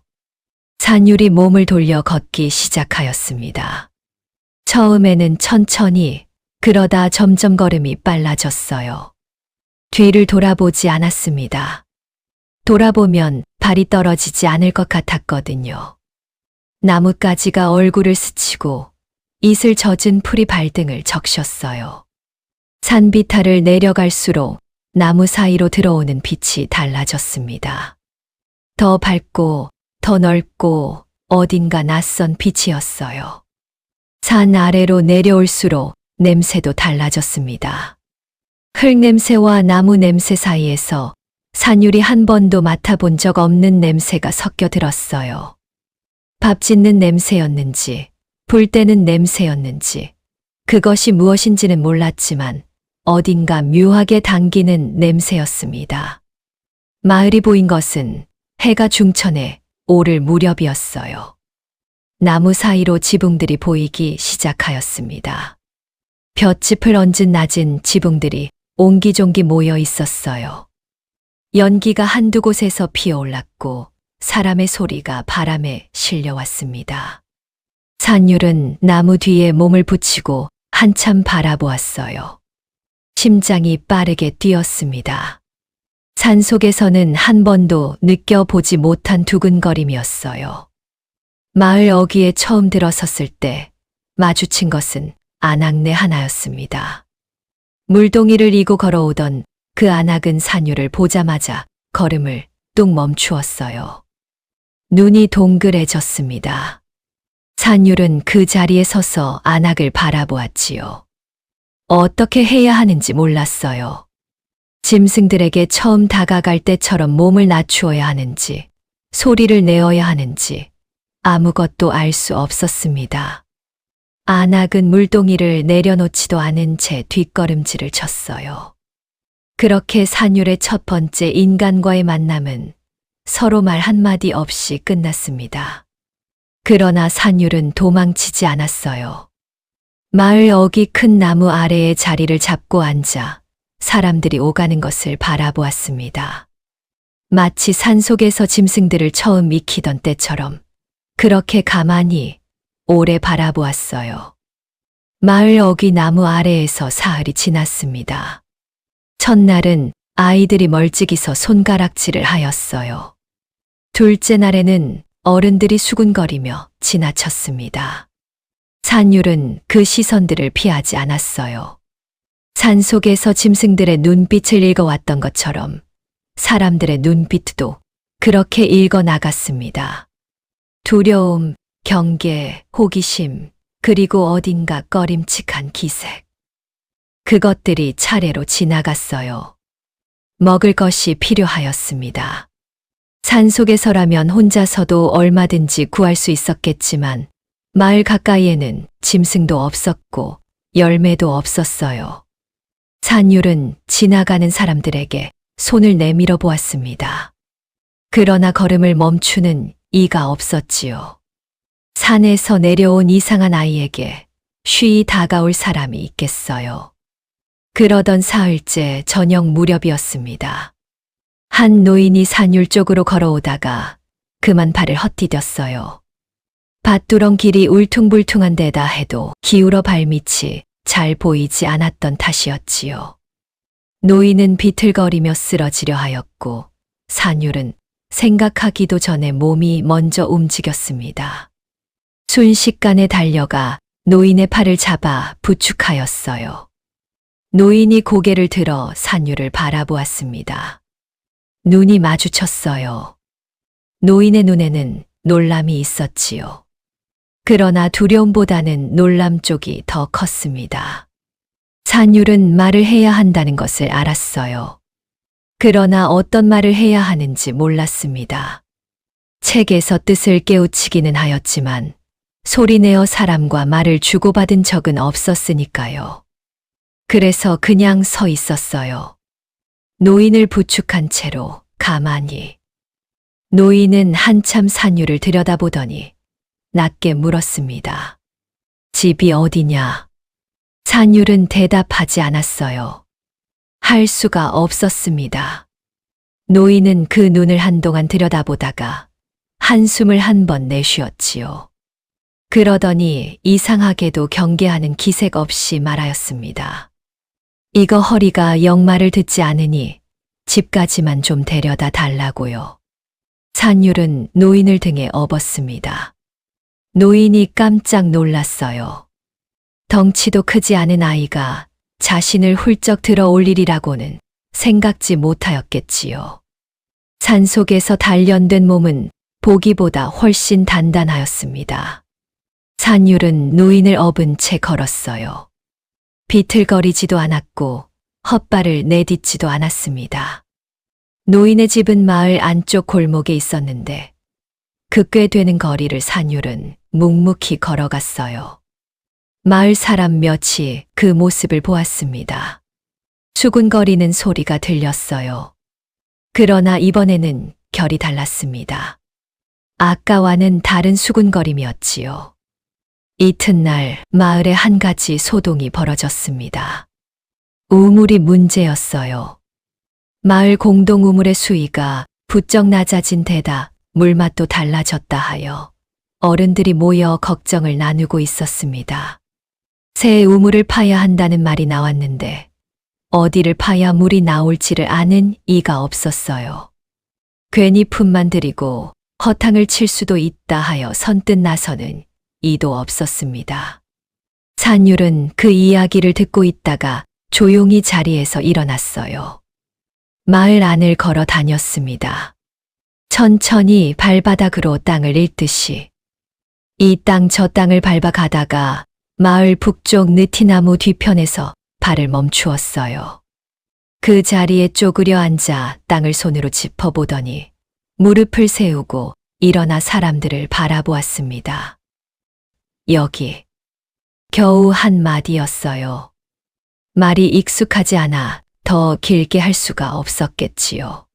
산율이 몸을 돌려 걷기 시작하였습니다. 처음에는 천천히, 그러다 점점 걸음이 빨라졌어요. 뒤를 돌아보지 않았습니다. 돌아보면 발이 떨어지지 않을 것 같았거든요. 나뭇가지가 얼굴을 스치고 이슬 젖은 풀이 발등을 적셨어요. 산비탈을 내려갈수록 나무 사이로 들어오는 빛이 달라졌습니다. 더 밝고 더 넓고 어딘가 낯선 빛이었어요. 산 아래로 내려올수록 냄새도 달라졌습니다. 흙냄새와 나무 냄새 사이에서 산율이 한 번도 맡아본 적 없는 냄새가 섞여 들었어요. 밥 짓는 냄새였는지, 불 때는 냄새였는지, 그것이 무엇인지는 몰랐지만 어딘가 묘하게 당기는 냄새였습니다. 마을이 보인 것은 해가 중천에 오를 무렵이었어요. 나무 사이로 지붕들이 보이기 시작하였습니다. 볏짚을 얹은 낮은 지붕들이 옹기종기 모여 있었어요. 연기가 한두 곳에서 피어올랐고 사람의 소리가 바람에 실려왔습니다. 산율은 나무 뒤에 몸을 붙이고 한참 바라보았어요. 심장이 빠르게 뛰었습니다. 산속에서는 한 번도 느껴보지 못한 두근거림이었어요. 마을 어귀에 처음 들어섰을 때 마주친 것은 안악내 하나였습니다. 물동이를 이고 걸어오던 그 안악은 산율을 보자마자 걸음을 뚝 멈추었어요. 눈이 동그래졌습니다. 산율은 그 자리에 서서 안악을 바라보았지요. 어떻게 해야 하는지 몰랐어요. 짐승들에게 처음 다가갈 때처럼 몸을 낮추어야 하는지, 소리를 내어야 하는지 아무것도 알 수 없었습니다. 안악은 물동이를 내려놓지도 않은 채 뒷걸음질을 쳤어요. 그렇게 산율의 첫 번째 인간과의 만남은 서로 말 한마디 없이 끝났습니다. 그러나 산율은 도망치지 않았어요. 마을 어귀 큰 나무 아래에 자리를 잡고 앉아 사람들이 오가는 것을 바라보았습니다. 마치 산속에서 짐승들을 처음 익히던 때처럼 그렇게 가만히 오래 바라보았어요. 마을 어귀 나무 아래에서 사흘이 지났습니다. 첫날은 아이들이 멀찍이서 손가락질을 하였어요. 둘째 날에는 어른들이 수군거리며 지나쳤습니다. 산율은 그 시선들을 피하지 않았어요. 산속에서 짐승들의 눈빛을 읽어왔던 것처럼 사람들의 눈빛도 그렇게 읽어나갔습니다. 두려움, 경계, 호기심, 그리고 어딘가 꺼림칙한 기색. 그것들이 차례로 지나갔어요. 먹을 것이 필요하였습니다. 산속에서라면 혼자서도 얼마든지 구할 수 있었겠지만 마을 가까이에는 짐승도 없었고 열매도 없었어요. 산율은 지나가는 사람들에게 손을 내밀어 보았습니다. 그러나 걸음을 멈추는 이가 없었지요. 산에서 내려온 이상한 아이에게 쉬이 다가올 사람이 있겠어요. 그러던 사흘째 저녁 무렵이었습니다. 한 노인이 산율 쪽으로 걸어오다가 그만 발을 헛디뎠어요. 밭두렁 길이 울퉁불퉁한 데다 해도 기울어 발밑이 잘 보이지 않았던 탓이었지요. 노인은 비틀거리며 쓰러지려 하였고 산율은 생각하기도 전에 몸이 먼저 움직였습니다. 순식간에 달려가 노인의 팔을 잡아 부축하였어요. 노인이 고개를 들어 산율을 바라보았습니다. 눈이 마주쳤어요. 노인의 눈에는 놀람이 있었지요. 그러나 두려움보다는 놀람 쪽이 더 컸습니다. 산율은 말을 해야 한다는 것을 알았어요. 그러나 어떤 말을 해야 하는지 몰랐습니다. 책에서 뜻을 깨우치기는 하였지만 소리내어 사람과 말을 주고받은 적은 없었으니까요. 그래서 그냥 서 있었어요. 노인을 부축한 채로 가만히. 노인은 한참 산율을 들여다보더니 낮게 물었습니다. 집이 어디냐? 산율은 대답하지 않았어요. 할 수가 없었습니다. 노인은 그 눈을 한동안 들여다보다가 한숨을 한 번 내쉬었지요. 그러더니 이상하게도 경계하는 기색 없이 말하였습니다. 이거 허리가 영 말을 듣지 않으니 집까지만 좀 데려다 달라고요. 산율은 노인을 등에 업었습니다. 노인이 깜짝 놀랐어요. 덩치도 크지 않은 아이가 자신을 훌쩍 들어 올리리라고는 생각지 못하였겠지요. 산속에서 단련된 몸은 보기보다 훨씬 단단하였습니다. 산율은 노인을 업은 채 걸었어요. 비틀거리지도 않았고 헛발을 내딛지도 않았습니다. 노인의 집은 마을 안쪽 골목에 있었는데 그 꽤 되는 거리를 산율은 묵묵히 걸어갔어요. 마을 사람 몇이 그 모습을 보았습니다. 수군거리는 소리가 들렸어요. 그러나 이번에는 결이 달랐습니다. 아까와는 다른 수군거림이었지요. 이튿날 마을에 한 가지 소동이 벌어졌습니다. 우물이 문제였어요. 마을 공동 우물의 수위가 부쩍 낮아진 데다 물맛도 달라졌다 하여 어른들이 모여 걱정을 나누고 있었습니다. 새 우물을 파야 한다는 말이 나왔는데 어디를 파야 물이 나올지를 아는 이가 없었어요. 괜히 품만 들이고 허탕을 칠 수도 있다 하여 선뜻 나서는 이도 없었습니다. 산율은 그 이야기를 듣고 있다가 조용히 자리에서 일어났어요. 마을 안을 걸어 다녔습니다. 천천히 발바닥으로 땅을 읽듯이 이 땅 저 땅을 밟아 가다가 마을 북쪽 느티나무 뒤편에서 발을 멈추었어요. 그 자리에 쪼그려 앉아 땅을 손으로 짚어보더니 무릎을 세우고 일어나 사람들을 바라보았습니다. 여기. 겨우 한 마디였어요. 말이 익숙하지 않아 더 길게 할 수가 없었겠지요.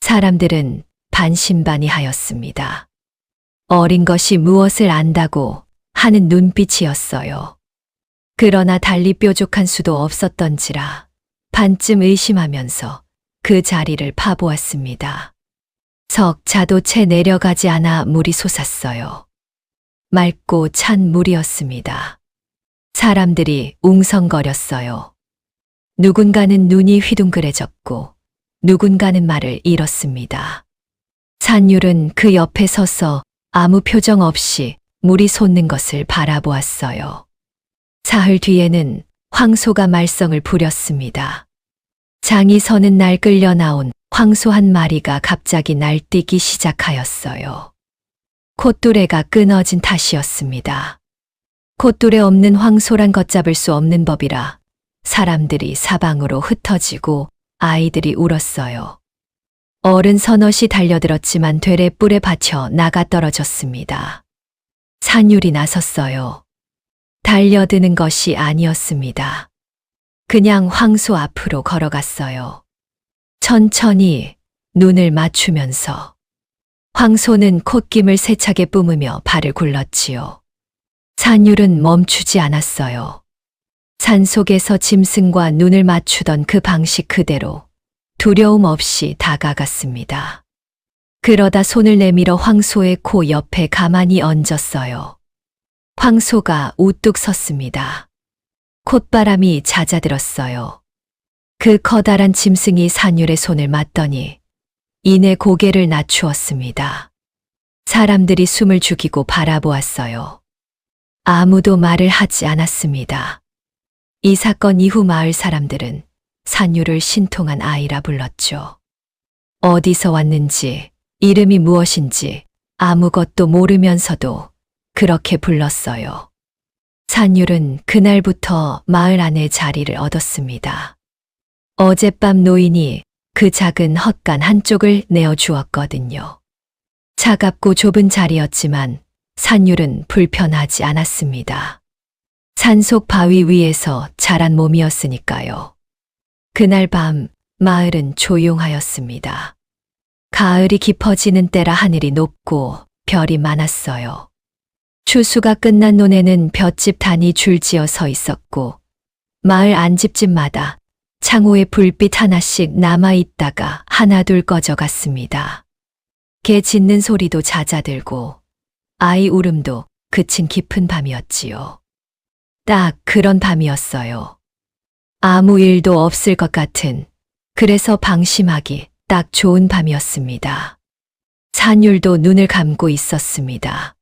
사람들은 반신반의하였습니다. 어린 것이 무엇을 안다고 하는 눈빛이었어요. 그러나 달리 뾰족한 수도 없었던지라 반쯤 의심하면서 그 자리를 파보았습니다. 석 자도 채 내려가지 않아 물이 솟았어요. 맑고 찬 물이었습니다. 사람들이 웅성거렸어요. 누군가는 눈이 휘둥그레졌고 누군가는 말을 잃었습니다. 산율은 그 옆에 서서 아무 표정 없이 물이 솟는 것을 바라보았어요. 사흘 뒤에는 황소가 말썽을 부렸습니다. 장이 서는 날 끌려 나온 황소 한 마리가 갑자기 날뛰기 시작하였어요. 콧뚜레가 끊어진 탓이었습니다. 콧뚜레 없는 황소란 걷잡을 수 없는 법이라 사람들이 사방으로 흩어지고 아이들이 울었어요. 어른 서너시 달려들었지만 되레 뿔에 받쳐 나가 떨어졌습니다. 산율이 나섰어요. 달려드는 것이 아니었습니다. 그냥 황소 앞으로 걸어갔어요. 천천히 눈을 맞추면서 황소는 콧김을 세차게 뿜으며 발을 굴렀지요. 산율은 멈추지 않았어요. 산속에서 짐승과 눈을 맞추던 그 방식 그대로 두려움 없이 다가갔습니다. 그러다 손을 내밀어 황소의 코 옆에 가만히 얹었어요. 황소가 우뚝 섰습니다. 콧바람이 잦아들었어요. 그 커다란 짐승이 산율의 손을 맞더니 이내 고개를 낮추었습니다. 사람들이 숨을 죽이고 바라보았어요. 아무도 말을 하지 않았습니다. 이 사건 이후 마을 사람들은 산율을 신통한 아이라 불렀죠. 어디서 왔는지, 이름이 무엇인지 아무것도 모르면서도 그렇게 불렀어요. 산율은 그날부터 마을 안에 자리를 얻었습니다. 어젯밤 노인이 그 작은 헛간 한쪽을 내어주었거든요. 차갑고 좁은 자리였지만 산율은 불편하지 않았습니다. 산속 바위 위에서 자란 몸이었으니까요. 그날 밤 마을은 조용하였습니다. 가을이 깊어지는 때라 하늘이 높고 별이 많았어요. 추수가 끝난 논에는 볏짚 단이 줄지어 서 있었고 마을 안집집마다 창호에 불빛 하나씩 남아있다가 하나둘 꺼져갔습니다. 개 짖는 소리도 잦아들고 아이 울음도 그친 깊은 밤이었지요. 딱 그런 밤이었어요. 아무 일도 없을 것 같은, 그래서 방심하기 딱 좋은 밤이었습니다. 산율도 눈을 감고 있었습니다.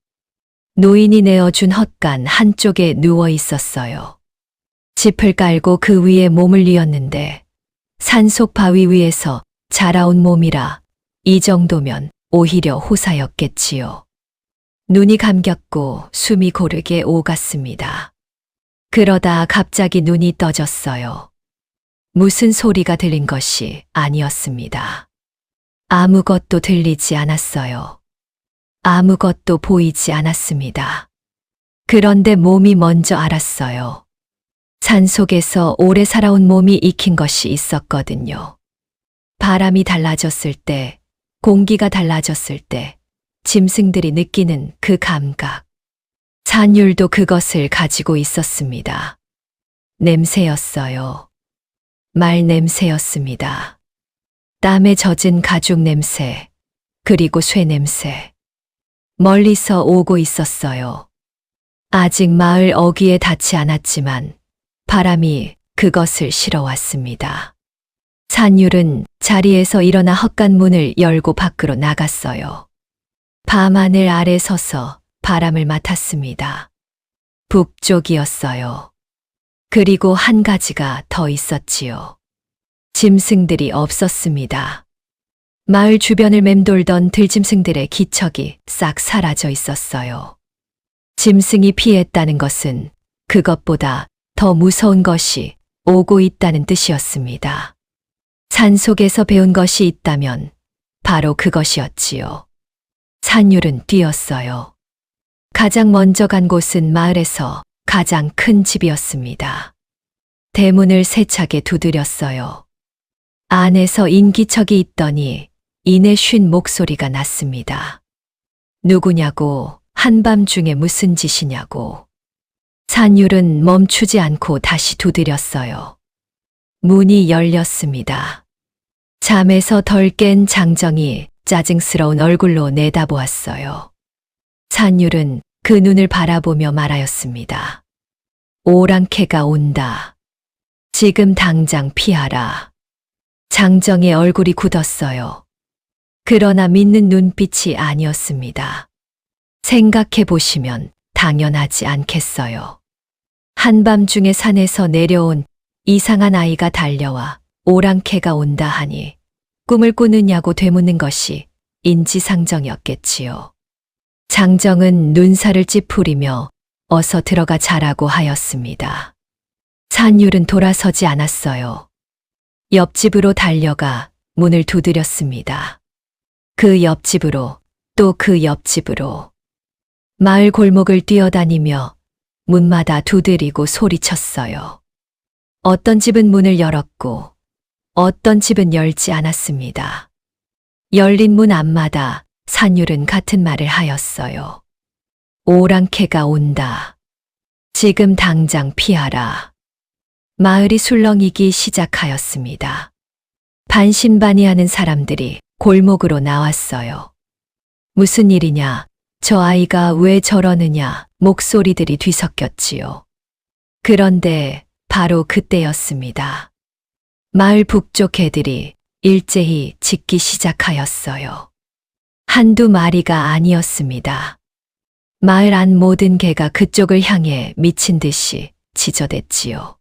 노인이 내어준 헛간 한쪽에 누워 있었어요. 짚을 깔고 그 위에 몸을 뉘었는데 산속 바위 위에서 자라온 몸이라 이 정도면 오히려 호사였겠지요. 눈이 감겼고 숨이 고르게 오갔습니다. 그러다 갑자기 눈이 떠졌어요. 무슨 소리가 들린 것이 아니었습니다. 아무것도 들리지 않았어요. 아무것도 보이지 않았습니다. 그런데 몸이 먼저 알았어요. 산속에서 오래 살아온 몸이 익힌 것이 있었거든요. 바람이 달라졌을 때, 공기가 달라졌을 때, 짐승들이 느끼는 그 감각. 산율도 그것을 가지고 있었습니다. 냄새였어요. 말 냄새였습니다. 땀에 젖은 가죽 냄새, 그리고 쇠 냄새. 멀리서 오고 있었어요. 아직 마을 어귀에 닿지 않았지만 바람이 그것을 실어왔습니다. 산율은 자리에서 일어나 헛간 문을 열고 밖으로 나갔어요. 밤하늘 아래 서서 바람을 맡았습니다. 북쪽이었어요. 그리고 한 가지가 더 있었지요. 짐승들이 없었습니다. 마을 주변을 맴돌던 들짐승들의 기척이 싹 사라져 있었어요. 짐승이 피했다는 것은 그것보다 더 무서운 것이 오고 있다는 뜻이었습니다. 산속에서 배운 것이 있다면 바로 그것이었지요. 산율은 뛰었어요. 가장 먼저 간 곳은 마을에서 가장 큰 집이었습니다. 대문을 세차게 두드렸어요. 안에서 인기척이 있더니 이내 쉰 목소리가 났습니다. 누구냐고, 한밤중에 무슨 짓이냐고. 산율은 멈추지 않고 다시 두드렸어요. 문이 열렸습니다. 잠에서 덜 깬 장정이 짜증스러운 얼굴로 내다보았어요. 산율은 그 눈을 바라보며 말하였습니다. 오랑캐가 온다. 지금 당장 피하라. 장정의 얼굴이 굳었어요. 그러나 믿는 눈빛이 아니었습니다. 생각해 보시면 당연하지 않겠어요. 한밤중에 산에서 내려온 이상한 아이가 달려와 오랑캐가 온다 하니 꿈을 꾸느냐고 되묻는 것이 인지상정이었겠지요. 장정은 눈살을 찌푸리며 어서 들어가 자라고 하였습니다. 산율은 돌아서지 않았어요. 옆집으로 달려가 문을 두드렸습니다. 그 옆집으로, 또 그 옆집으로. 마을 골목을 뛰어다니며 문마다 두드리고 소리쳤어요. 어떤 집은 문을 열었고 어떤 집은 열지 않았습니다. 열린 문 앞마다 산율은 같은 말을 하였어요. 오랑캐가 온다. 지금 당장 피하라. 마을이 술렁이기 시작하였습니다. 반신반의하는 사람들이 골목으로 나왔어요. 무슨 일이냐, 저 아이가 왜 저러느냐 목소리들이 뒤섞였지요. 그런데 바로 그때였습니다. 마을 북쪽 개들이 일제히 짖기 시작하였어요. 한두 마리가 아니었습니다. 마을 안 모든 개가 그쪽을 향해 미친 듯이 짖어댔지요.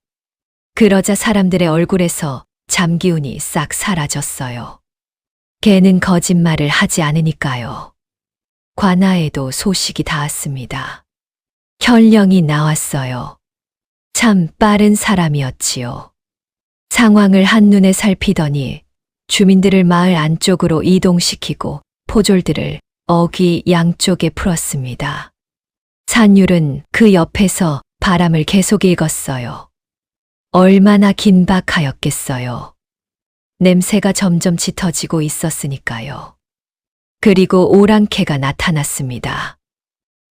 그러자 사람들의 얼굴에서 잠기운이 싹 사라졌어요. 개는 거짓말을 하지 않으니까요. 관아에도 소식이 닿았습니다. 현령이 나왔어요. 참 빠른 사람이었지요. 상황을 한눈에 살피더니 주민들을 마을 안쪽으로 이동시키고 포졸들을 어귀 양쪽에 풀었습니다. 산율은 그 옆에서 바람을 계속 읽었어요. 얼마나 긴박하였겠어요. 냄새가 점점 짙어지고 있었으니까요. 그리고 오랑캐가 나타났습니다.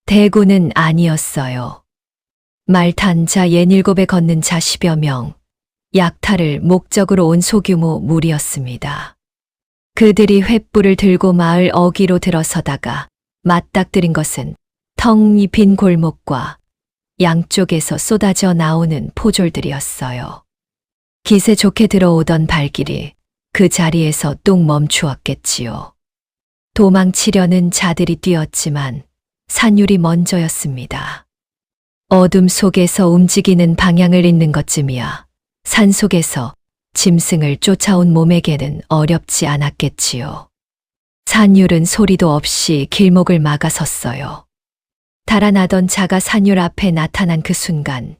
대군은 아니었어요. 말 탄 자 67에 걷는 자 10여 명, 약탈을 목적으로 온 소규모 무리였습니다. 그들이 횃불을 들고 마을 어귀로 들어서다가 맞닥뜨린 것은 텅 빈 골목과 양쪽에서 쏟아져 나오는 포졸들이었어요. 기세 좋게 들어오던 발길이 그 자리에서 뚝 멈추었겠지요. 도망치려는 자들이 뛰었지만 산율이 먼저였습니다. 어둠 속에서 움직이는 방향을 잇는 것쯤이야 산속에서 짐승을 쫓아온 몸에게는 어렵지 않았겠지요. 산율은 소리도 없이 길목을 막아섰어요. 달아나던 자가 산율 앞에 나타난 그 순간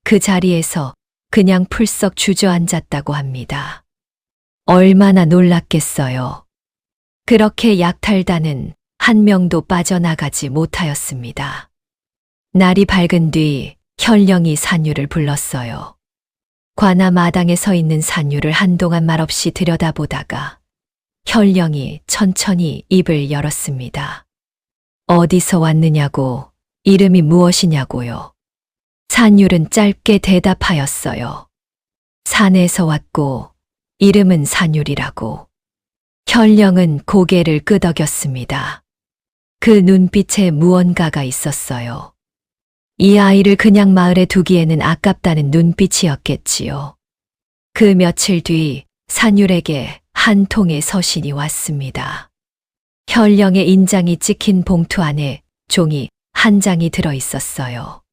그 자리에서 그냥 풀썩 주저앉았다고 합니다. 얼마나 놀랐겠어요. 그렇게 약탈단은 한 명도 빠져나가지 못하였습니다. 날이 밝은 뒤 현령이 산율을 불렀어요. 관아 마당에 서 있는 산율을 한동안 말없이 들여다보다가 현령이 천천히 입을 열었습니다. 어디서 왔느냐고, 이름이 무엇이냐고요. 산율은 짧게 대답하였어요. 산에서 왔고 이름은 산율이라고. 현령은 고개를 끄덕였습니다. 그 눈빛에 무언가가 있었어요. 이 아이를 그냥 마을에 두기에는 아깝다는 눈빛이었겠지요. 그 며칠 뒤 산율에게 한 통의 서신이 왔습니다. 현령의 인장이 찍힌 봉투 안에 종이 한 장이 들어 있었어요.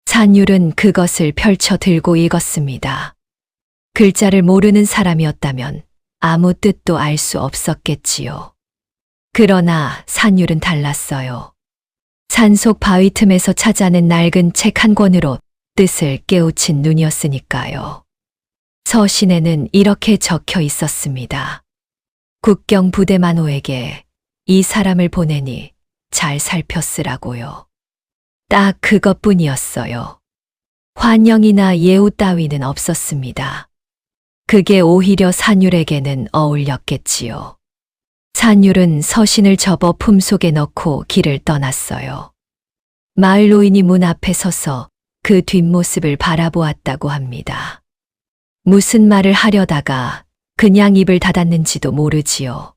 산율은 그것을 펼쳐 들고 읽었습니다. 글자를 모르는 사람이었다면 아무 뜻도 알 수 없었겠지요. 그러나 산율은 달랐어요. 산속 바위 틈에서 찾아낸 낡은 책 한 권으로 뜻을 깨우친 눈이었으니까요. 서신에는 이렇게 적혀 있었습니다. 국경 부대만호에게 이 사람을 보내니 잘 살펴쓰라고요. 딱 그것뿐이었어요. 환영이나 예우 따위는 없었습니다. 그게 오히려 산율에게는 어울렸겠지요. 산율은 서신을 접어 품속에 넣고 길을 떠났어요. 마을 노인이 문 앞에 서서 그 뒷모습을 바라보았다고 합니다. 무슨 말을 하려다가 그냥 입을 닫았는지도 모르지요.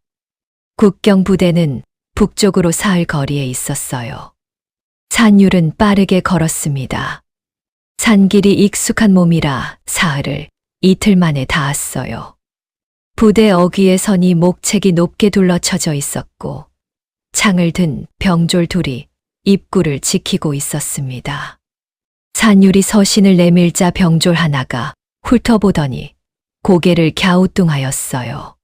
국경 부대는 북쪽으로 사흘 거리에 있었어요. 산율은 빠르게 걸었습니다. 산길이 익숙한 몸이라 사흘을 이틀 만에 닿았어요. 부대 어귀에 선이 목책이 높게 둘러쳐져 있었고 창을 든 병졸 둘이 입구를 지키고 있었습니다. 산율이 서신을 내밀자 병졸 하나가 훑어보더니 고개를 갸우뚱하였어요.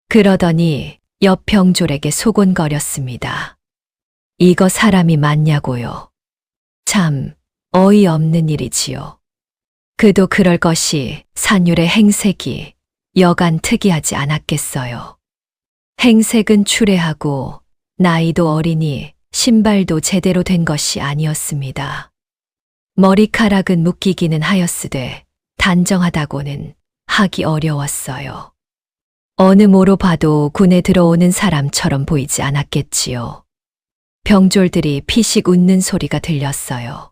그러더니 옆 병졸에게 소곤거렸습니다. 이거 사람이 맞냐고요. 참 어이없는 일이지요. 그도 그럴 것이 산율의 행색이 여간 특이하지 않았겠어요. 행색은 추레하고 나이도 어리니 신발도 제대로 된 것이 아니었습니다. 머리카락은 묶이기는 하였으되 단정하다고는 하기 어려웠어요. 어느 모로 봐도 군에 들어오는 사람처럼 보이지 않았겠지요. 병졸들이 피식 웃는 소리가 들렸어요.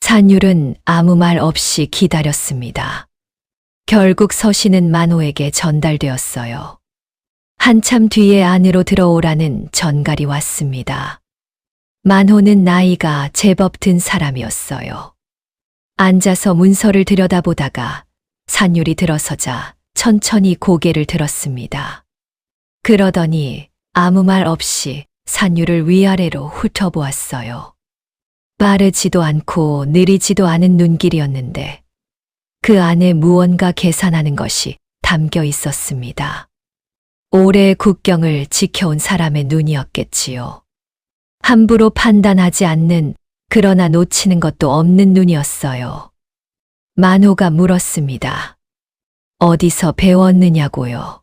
산율은 아무 말 없이 기다렸습니다. 결국 서신은 만호에게 전달되었어요. 한참 뒤에 안으로 들어오라는 전갈이 왔습니다. 만호는 나이가 제법 든 사람이었어요. 앉아서 문서를 들여다보다가 산율이 들어서자 천천히 고개를 들었습니다. 그러더니 아무 말 없이 산율을 위아래로 훑어보았어요. 빠르지도 않고 느리지도 않은 눈길이었는데 그 안에 무언가 계산하는 것이 담겨 있었습니다. 오래 국경을 지켜온 사람의 눈이었겠지요. 함부로 판단하지 않는, 그러나 놓치는 것도 없는 눈이었어요. 만호가 물었습니다. 어디서 배웠느냐고요.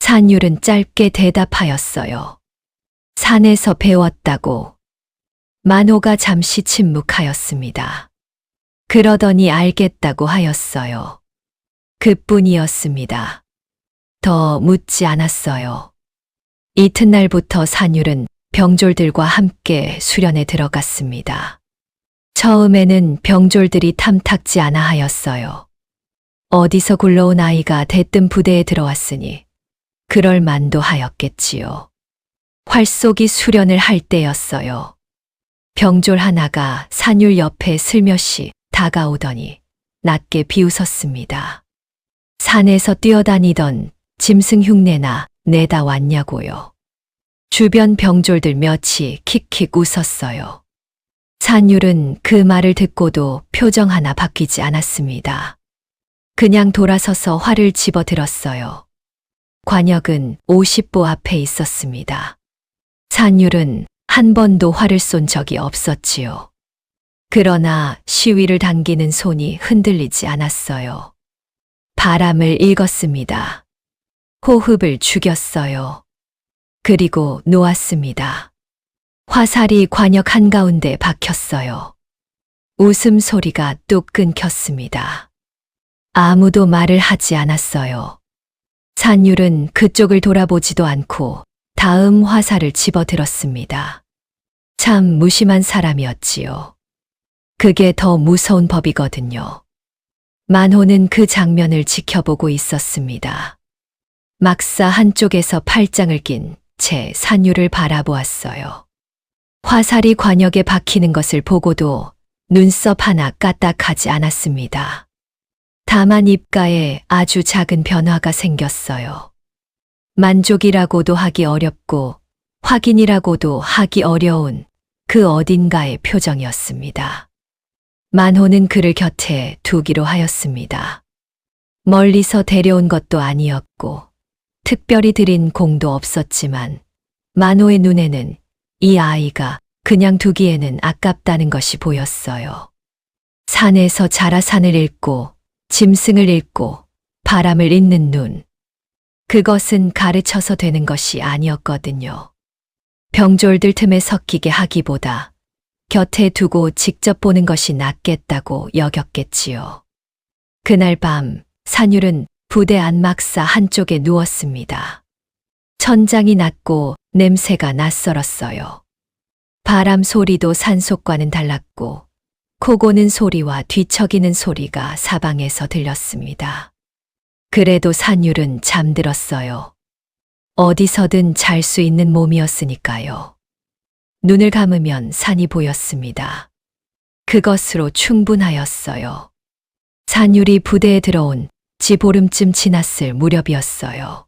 산율은 짧게 대답하였어요. 산에서 배웠다고. 만호가 잠시 침묵하였습니다. 그러더니 알겠다고 하였어요. 그뿐이었습니다. 더 묻지 않았어요. 이튿날부터 산율은 병졸들과 함께 수련에 들어갔습니다. 처음에는 병졸들이 탐탁지 않아 하였어요. 어디서 굴러온 아이가 대뜸 부대에 들어왔으니 그럴 만도 하였겠지요. 활쏘기 수련을 할 때였어요. 병졸 하나가 산율 옆에 슬며시 다가오더니 낮게 비웃었습니다. 산에서 뛰어다니던 짐승 흉내나 내다 왔냐고요. 주변 병졸들 몇이 킥킥 웃었어요. 산율은 그 말을 듣고도 표정 하나 바뀌지 않았습니다. 그냥 돌아서서 활을 집어들었어요. 관역은 50보 앞에 있었습니다. 산율은 한 번도 활을 쏜 적이 없었지요. 그러나 시위를 당기는 손이 흔들리지 않았어요. 바람을 읽었습니다. 호흡을 죽였어요. 그리고 놓았습니다. 화살이 관역 한가운데 박혔어요. 웃음소리가 뚝 끊겼습니다. 아무도 말을 하지 않았어요. 산율은 그쪽을 돌아보지도 않고 다음 화살을 집어들었습니다. 참 무심한 사람이었지요. 그게 더 무서운 법이거든요. 만호는 그 장면을 지켜보고 있었습니다. 막사 한쪽에서 팔짱을 낀 채 산율을 바라보았어요. 화살이 관역에 박히는 것을 보고도 눈썹 하나 까딱하지 않았습니다. 다만 입가에 아주 작은 변화가 생겼어요. 만족이라고도 하기 어렵고 확인이라고도 하기 어려운 그 어딘가의 표정이었습니다. 만호는 그를 곁에 두기로 하였습니다. 멀리서 데려온 것도 아니었고 특별히 들인 공도 없었지만 만호의 눈에는 이 아이가 그냥 두기에는 아깝다는 것이 보였어요. 산에서 자라 산을 읽고 짐승을 읽고 바람을 읽는 눈. 그것은 가르쳐서 되는 것이 아니었거든요. 병졸들 틈에 섞이게 하기보다 곁에 두고 직접 보는 것이 낫겠다고 여겼겠지요. 그날 밤 산율은 부대 안막사 한쪽에 누웠습니다. 천장이 낮고 냄새가 낯설었어요. 바람 소리도 산속과는 달랐고 코 고는 소리와 뒤척이는 소리가 사방에서 들렸습니다. 그래도 산율은 잠들었어요. 어디서든 잘 수 있는 몸이었으니까요. 눈을 감으면 산이 보였습니다. 그것으로 충분하였어요. 산율이 부대에 들어온 지 보름쯤 지났을 무렵이었어요.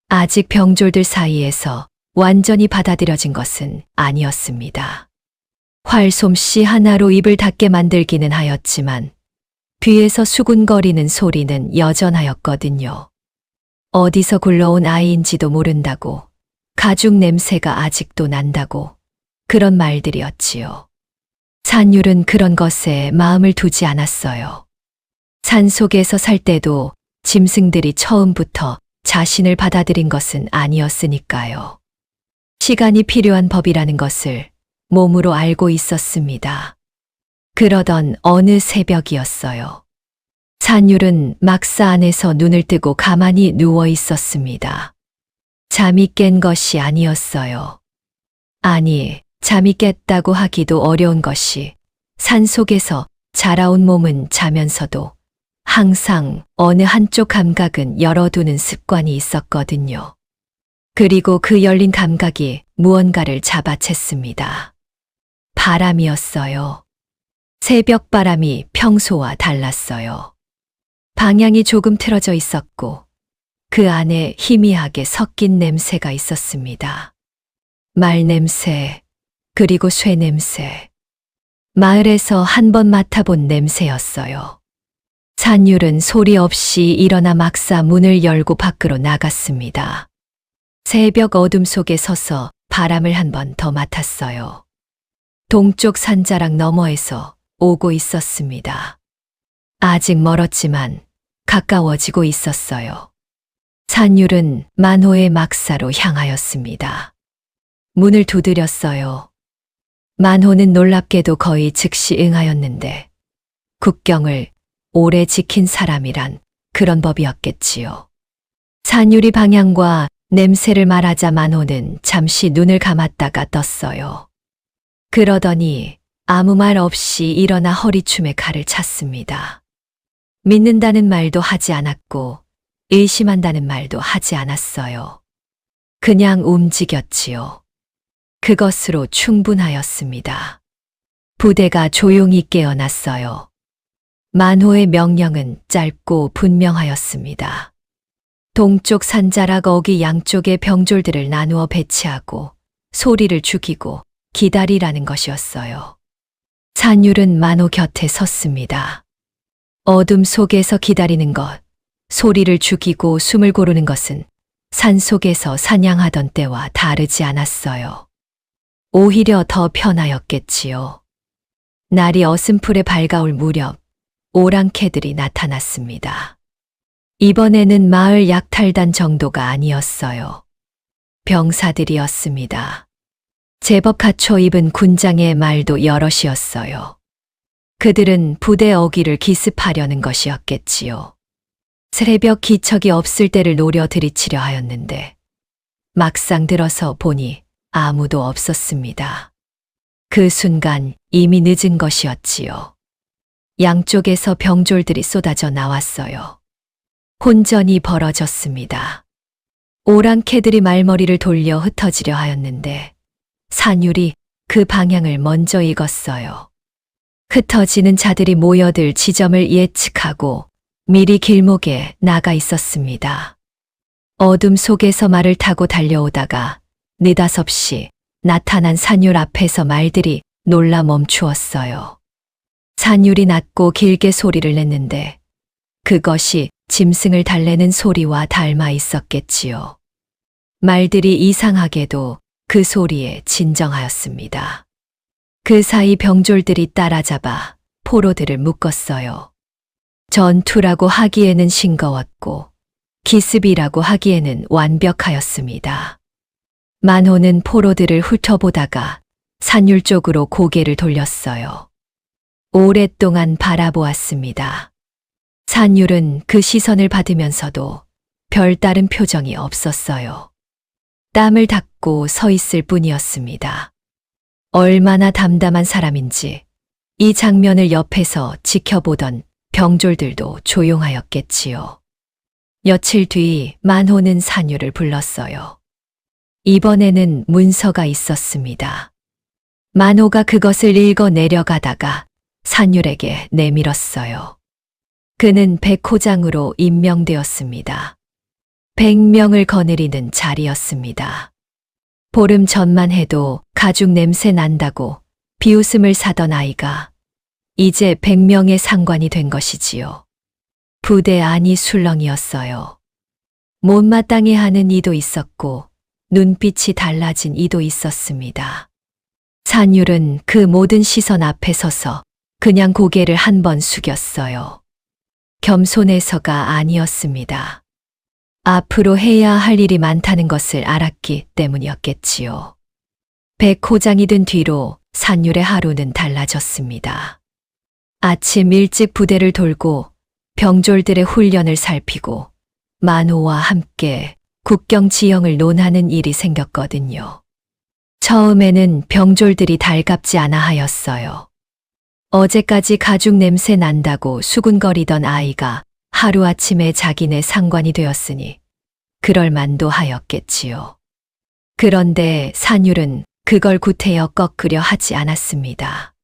아직 병졸들 사이에서 완전히 받아들여진 것은 아니었습니다. 활솜씨 하나로 입을 닫게 만들기는 하였지만 뒤에서 수군거리는 소리는 여전하였거든요. 어디서 굴러온 아이인지도 모른다고, 가죽 냄새가 아직도 난다고, 그런 말들이었지요. 산율은 그런 것에 마음을 두지 않았어요. 산속에서 살 때도 짐승들이 처음부터 자신을 받아들인 것은 아니었으니까요. 시간이 필요한 법이라는 것을 몸으로 알고 있었습니다. 그러던 어느 새벽이었어요. 산율은 막사 안에서 눈을 뜨고 가만히 누워 있었습니다. 잠이 깬 것이 아니었어요. 아니, 잠이 깼다고 하기도 어려운 것이 산속에서 자라온 몸은 자면서도 항상 어느 한쪽 감각은 열어두는 습관이 있었거든요. 그리고 그 열린 감각이 무언가를 잡아챘습니다. 바람이었어요. 새벽 바람이 평소와 달랐어요. 방향이 조금 틀어져 있었고 그 안에 희미하게 섞인 냄새가 있었습니다. 말 냄새, 그리고 쇠 냄새. 마을에서 한 번 맡아본 냄새였어요. 산율은 소리 없이 일어나 막사 문을 열고 밖으로 나갔습니다. 새벽 어둠 속에 서서 바람을 한 번 더 맡았어요. 동쪽 산자락 너머에서 오고 있었습니다. 아직 멀었지만 가까워지고 있었어요. 산율은 만호의 막사로 향하였습니다. 문을 두드렸어요. 만호는 놀랍게도 거의 즉시 응하였는데 국경을 오래 지킨 사람이란 그런 법이었겠지요. 산율이 방향과 냄새를 말하자 만호는 잠시 눈을 감았다가 떴어요. 그러더니 아무 말 없이 일어나 허리춤에 칼을 찼습니다. 믿는다는 말도 하지 않았고 의심한다는 말도 하지 않았어요. 그냥 움직였지요. 그것으로 충분하였습니다. 부대가 조용히 깨어났어요. 만호의 명령은 짧고 분명하였습니다. 동쪽 산자락 어귀 양쪽의 병졸들을 나누어 배치하고 소리를 죽이고 기다리라는 것이었어요. 산율은 만호 곁에 섰습니다. 어둠 속에서 기다리는 것, 소리를 죽이고 숨을 고르는 것은 산 속에서 사냥하던 때와 다르지 않았어요. 오히려 더 편하였겠지요. 날이 어슴풀에 밝아올 무렵 오랑캐들이 나타났습니다. 이번에는 마을 약탈단 정도가 아니었어요. 병사들이었습니다. 제법 갖춰 입은 군장의 말도 여럿이었어요. 그들은 부대 어귀를 기습하려는 것이었겠지요. 새벽 기척이 없을 때를 노려 들이치려 하였는데 막상 들어서 보니 아무도 없었습니다. 그 순간 이미 늦은 것이었지요. 양쪽에서 병졸들이 쏟아져 나왔어요. 혼전이 벌어졌습니다. 오랑캐들이 말머리를 돌려 흩어지려 하였는데 산율이 그 방향을 먼저 읽었어요. 흩어지는 자들이 모여들 지점을 예측하고 미리 길목에 나가 있었습니다. 어둠 속에서 말을 타고 달려오다가 느닷없이 나타난 산율 앞에서 말들이 놀라 멈추었어요. 산율이 낮고 길게 소리를 냈는데 그것이 짐승을 달래는 소리와 닮아 있었겠지요. 말들이 이상하게도 그 소리에 진정하였습니다. 그 사이 병졸들이 따라잡아 포로들을 묶었어요. 전투라고 하기에는 싱거웠고 기습이라고 하기에는 완벽하였습니다. 만호는 포로들을 훑어보다가 산율 쪽으로 고개를 돌렸어요. 오랫동안 바라보았습니다. 산율은 그 시선을 받으면서도 별다른 표정이 없었어요. 땀을 닦고 서 있을 뿐이었습니다. 얼마나 담담한 사람인지 이 장면을 옆에서 지켜보던 병졸들도 조용하였겠지요. 며칠 뒤 만호는 산율을 불렀어요. 이번에는 문서가 있었습니다. 만호가 그것을 읽어 내려가다가 산율에게 내밀었어요. 그는 백호장으로 임명되었습니다. 100명을 거느리는 자리였습니다. 보름 전만 해도 가죽 냄새 난다고 비웃음을 사던 아이가 이제 100명의 상관이 된 것이지요. 부대 안이 술렁이었어요. 못마땅해 하는 이도 있었고 눈빛이 달라진 이도 있었습니다. 산율은 그 모든 시선 앞에 서서 그냥 고개를 한 번 숙였어요. 겸손해서가 아니었습니다. 앞으로 해야 할 일이 많다는 것을 알았기 때문이었겠지요. 백호장이 든 뒤로 산율의 하루는 달라졌습니다. 아침 일찍 부대를 돌고 병졸들의 훈련을 살피고 만호와 함께 국경 지형을 논하는 일이 생겼거든요. 처음에는 병졸들이 달갑지 않아 하였어요. 어제까지 가죽 냄새 난다고 수군거리던 아이가 하루아침에 자기네 상관이 되었으니 그럴 만도 하였겠지요. 그런데 산율은 그걸 구태여 꺾으려 하지 않았습니다.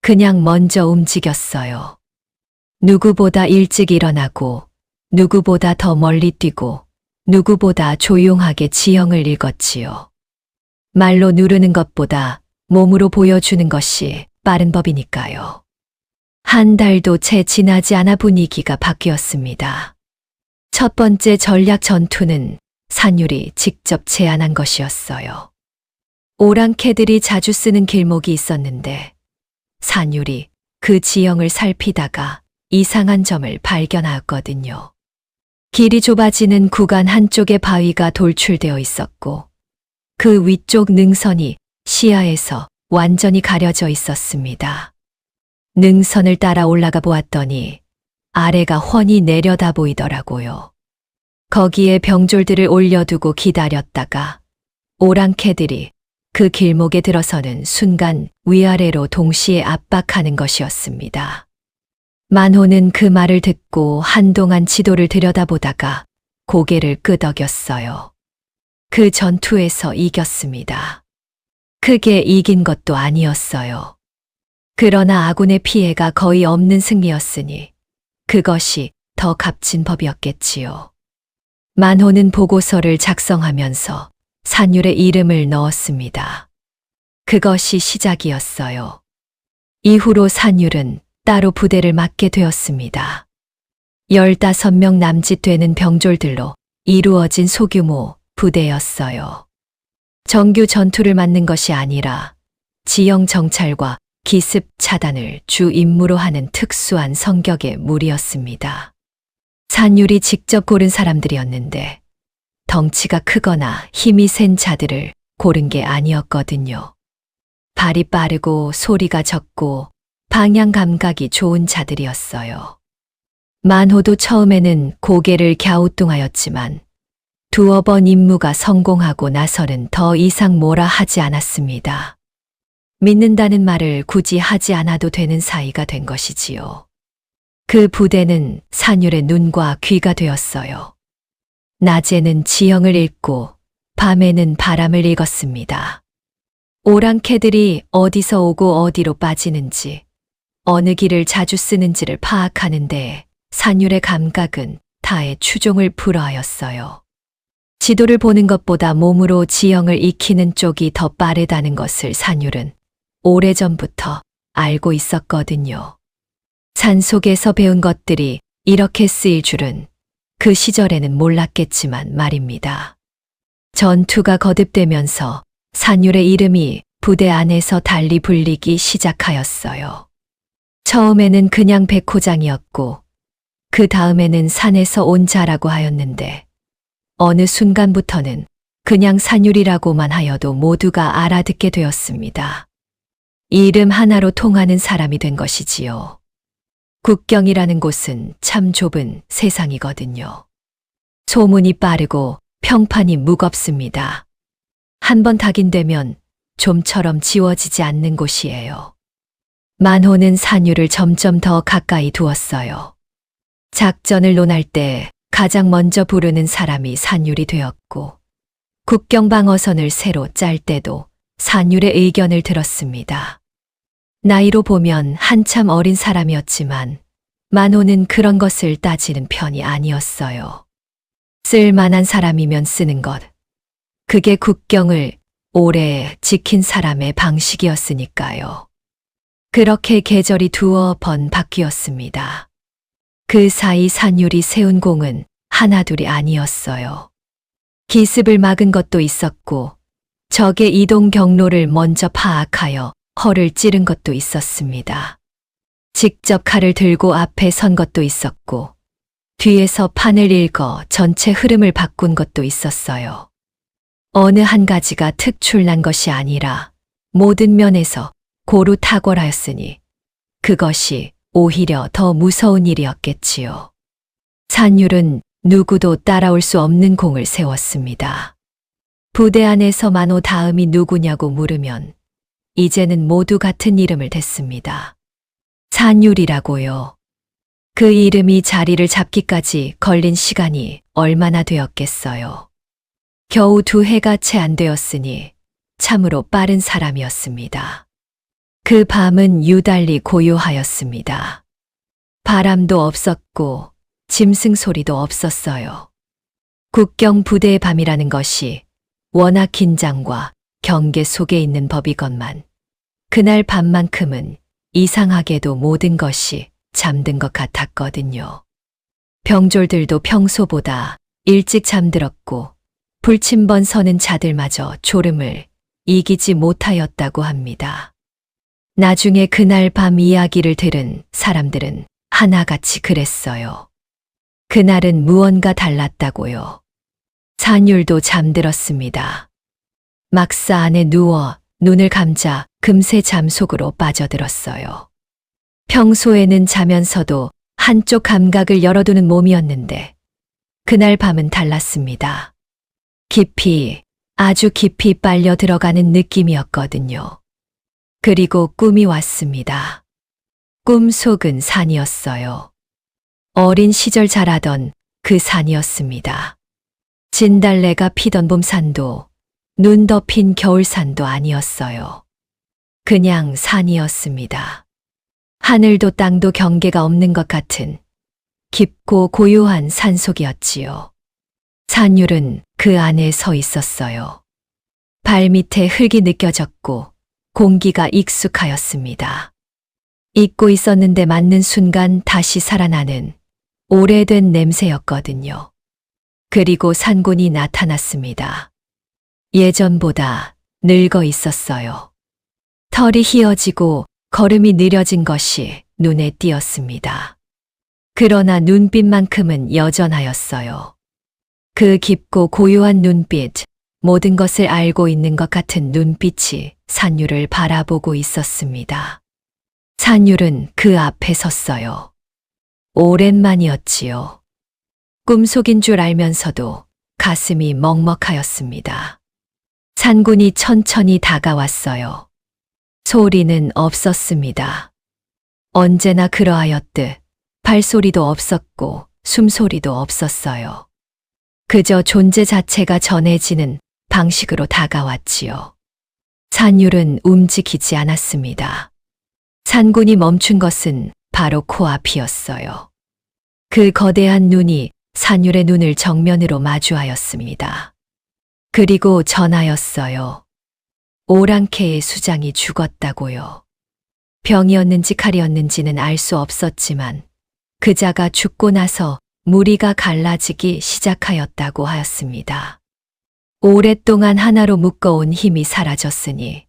그냥 먼저 움직였어요. 누구보다 일찍 일어나고 누구보다 더 멀리 뛰고 누구보다 조용하게 지형을 읽었지요. 말로 누르는 것보다 몸으로 보여주는 것이 빠른 법이니까요. 한 달도 채 지나지 않아 분위기가 바뀌었습니다. 첫 번째 전략 전투는 산율이 직접 제안한 것이었어요. 오랑캐들이 자주 쓰는 길목이 있었는데 산율이 그 지형을 살피다가 이상한 점을 발견하였거든요. 길이 좁아지는 구간 한쪽에 바위가 돌출되어 있었고 그 위쪽 능선이 시야에서 완전히 가려져 있었습니다. 능선을 따라 올라가 보았더니 아래가 훤히 내려다 보이더라고요. 거기에 병졸들을 올려두고 기다렸다가 오랑캐들이 그 길목에 들어서는 순간 위아래로 동시에 압박하는 것이었습니다. 만호는 그 말을 듣고 한동안 지도를 들여다보다가 고개를 끄덕였어요. 그 전투에서 이겼습니다. 크게 이긴 것도 아니었어요. 그러나 아군의 피해가 거의 없는 승리였으니 그것이 더 값진 법이었겠지요. 만호는 보고서를 작성하면서 산율의 이름을 넣었습니다. 그것이 시작이었어요. 이후로 산율은 따로 부대를 맡게 되었습니다. 15명 남짓 되는 병졸들로 이루어진 소규모 부대였어요. 정규 전투를 맡는 것이 아니라 지형 정찰과 기습 차단을 주 임무로 하는 특수한 성격의 무리였습니다. 산율이 직접 고른 사람들이었는데 덩치가 크거나 힘이 센 자들을 고른 게 아니었거든요. 발이 빠르고 소리가 적고 방향 감각이 좋은 자들이었어요. 만호도 처음에는 고개를 갸우뚱하였지만 두어 번 임무가 성공하고 나서는 더 이상 뭐라 하지 않았습니다. 믿는다는 말을 굳이 하지 않아도 되는 사이가 된 것이지요. 그 부대는 산율의 눈과 귀가 되었어요. 낮에는 지형을 읽고 밤에는 바람을 읽었습니다. 오랑캐들이 어디서 오고 어디로 빠지는지, 어느 길을 자주 쓰는지를 파악하는데 산율의 감각은 타의 추종을 불허하였어요. 지도를 보는 것보다 몸으로 지형을 익히는 쪽이 더 빠르다는 것을 산율은 오래전부터 알고 있었거든요. 산속에서 배운 것들이 이렇게 쓰일 줄은 그 시절에는 몰랐겠지만 말입니다. 전투가 거듭되면서 산율의 이름이 부대 안에서 달리 불리기 시작하였어요. 처음에는 그냥 백호장이었고 그 다음에는 산에서 온 자라고 하였는데 어느 순간부터는 그냥 산율이라고만 하여도 모두가 알아듣게 되었습니다. 이름 하나로 통하는 사람이 된 것이지요. 국경이라는 곳은 참 좁은 세상이거든요. 소문이 빠르고 평판이 무겁습니다. 한번 각인되면 좀처럼 지워지지 않는 곳이에요. 만호는 산율을 점점 더 가까이 두었어요. 작전을 논할 때 가장 먼저 부르는 사람이 산율이 되었고 국경 방어선을 새로 짤 때도 산율의 의견을 들었습니다. 나이로 보면 한참 어린 사람이었지만 만호는 그런 것을 따지는 편이 아니었어요. 쓸만한 사람이면 쓰는 것. 그게 국경을 오래 지킨 사람의 방식이었으니까요. 그렇게 계절이 두어 번 바뀌었습니다. 그 사이 산율이 세운 공은 하나둘이 아니었어요. 기습을 막은 것도 있었고 적의 이동 경로를 먼저 파악하여 허를 찌른 것도 있었습니다. 직접 칼을 들고 앞에 선 것도 있었고 뒤에서 판을 읽어 전체 흐름을 바꾼 것도 있었어요. 어느 한 가지가 특출난 것이 아니라 모든 면에서 고루 탁월하였으니 그것이 오히려 더 무서운 일이었겠지요. 산율은 누구도 따라올 수 없는 공을 세웠습니다. 부대 안에서 만호 다음이 누구냐고 물으면 이제는 모두 같은 이름을 댔습니다. 산율이라고요. 그 이름이 자리를 잡기까지 걸린 시간이 얼마나 되었겠어요. 겨우 2해가 채 안 되었으니 참으로 빠른 사람이었습니다. 그 밤은 유달리 고요하였습니다. 바람도 없었고 짐승 소리도 없었어요. 국경 부대의 밤이라는 것이 워낙 긴장과 경계 속에 있는 법이건만 그날 밤만큼은 이상하게도 모든 것이 잠든 것 같았거든요. 병졸들도 평소보다 일찍 잠들었고 불침번 서는 자들마저 졸음을 이기지 못하였다고 합니다. 나중에 그날 밤 이야기를 들은 사람들은 하나같이 그랬어요. 그날은 무언가 달랐다고요. 산율도 잠들었습니다. 막사 안에 누워 눈을 감자 금세 잠 속으로 빠져들었어요. 평소에는 자면서도 한쪽 감각을 열어두는 몸이었는데 그날 밤은 달랐습니다. 깊이, 아주 깊이 빨려 들어가는 느낌이었거든요. 그리고 꿈이 왔습니다. 꿈속은 산이었어요. 어린 시절 자라던 그 산이었습니다. 진달래가 피던 봄산도, 눈 덮인 겨울산도 아니었어요. 그냥 산이었습니다. 하늘도 땅도 경계가 없는 것 같은 깊고 고요한 산속이었지요. 산율은 그 안에 서 있었어요. 발밑에 흙이 느껴졌고 공기가 익숙하였습니다. 잊고 있었는데 맞는 순간 다시 살아나는 오래된 냄새였거든요. 그리고 산곤이 나타났습니다. 예전보다 늙어 있었어요. 털이 휘어지고 걸음이 느려진 것이 눈에 띄었습니다. 그러나 눈빛만큼은 여전하였어요. 그 깊고 고요한 눈빛, 모든 것을 알고 있는 것 같은 눈빛이 산율을 바라보고 있었습니다. 산율은 그 앞에 섰어요. 오랜만이었지요. 꿈속인 줄 알면서도 가슴이 먹먹하였습니다. 산군이 천천히 다가왔어요. 소리는 없었습니다. 언제나 그러하였듯 발소리도 없었고 숨소리도 없었어요. 그저 존재 자체가 전해지는 방식으로 다가왔지요. 산율은 움직이지 않았습니다. 산군이 멈춘 것은 바로 코앞이었어요. 그 거대한 눈이 산율의 눈을 정면으로 마주하였습니다. 그리고 전하였어요. 오랑캐의 수장이 죽었다고요. 병이었는지 칼이었는지는 알 수 없었지만 그자가 죽고 나서 무리가 갈라지기 시작하였다고 하였습니다. 오랫동안 하나로 묶어온 힘이 사라졌으니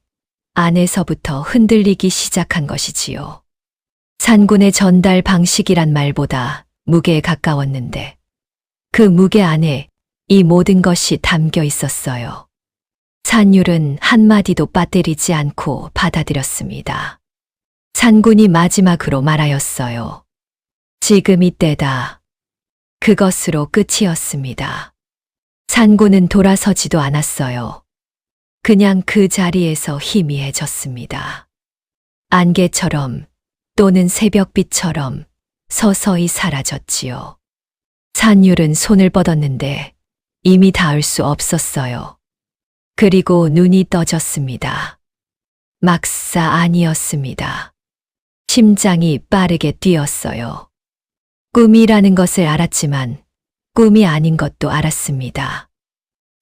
안에서부터 흔들리기 시작한 것이지요. 산군의 전달 방식이란 말보다 무게에 가까웠는데 그 무게 안에 이 모든 것이 담겨 있었어요. 산율은 한마디도 빠뜨리지 않고 받아들였습니다. 산군이 마지막으로 말하였어요. 지금 이때다. 그것으로 끝이었습니다. 산군은 돌아서지도 않았어요. 그냥 그 자리에서 희미해졌습니다. 안개처럼 또는 새벽빛처럼 서서히 사라졌지요. 산율은 손을 뻗었는데 이미 닿을 수 없었어요. 그리고 눈이 떠졌습니다. 막사 아니었습니다. 심장이 빠르게 뛰었어요. 꿈이라는 것을 알았지만 꿈이 아닌 것도 알았습니다.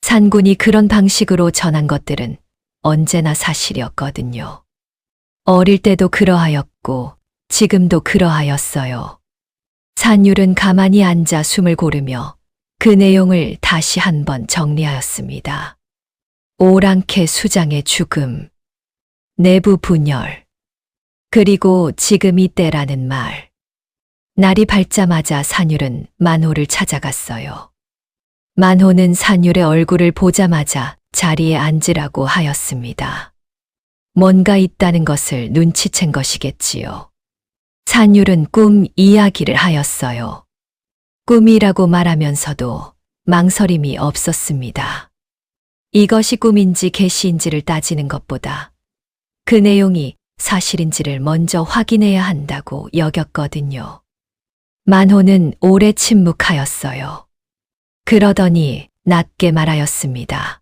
산군이 그런 방식으로 전한 것들은 언제나 사실이었거든요. 어릴 때도 그러하였고 지금도 그러하였어요. 산율은 가만히 앉아 숨을 고르며 그 내용을 다시 한번 정리하였습니다. 오랑캐 수장의 죽음, 내부 분열, 그리고 지금 이때라는 말. 날이 밝자마자 산율은 만호를 찾아갔어요. 만호는 산율의 얼굴을 보자마자 자리에 앉으라고 하였습니다. 뭔가 있다는 것을 눈치챈 것이겠지요. 산율은 꿈 이야기를 하였어요. 꿈이라고 말하면서도 망설임이 없었습니다. 이것이 꿈인지 계시인지를 따지는 것보다 그 내용이 사실인지를 먼저 확인해야 한다고 여겼거든요. 만호는 오래 침묵하였어요. 그러더니 낮게 말하였습니다.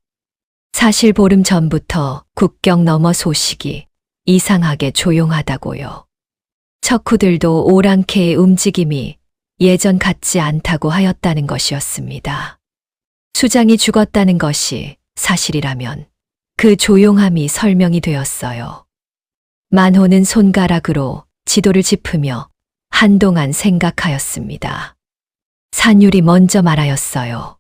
사실 보름 전부터 국경 너머 소식이 이상하게 조용하다고요. 척후들도 오랑캐의 움직임이 예전 같지 않다고 하였다는 것이었습니다. 수장이 죽었다는 것이 사실이라면 그 조용함이 설명이 되었어요. 만호는 손가락으로 지도를 짚으며 한동안 생각하였습니다. 산율이 먼저 말하였어요.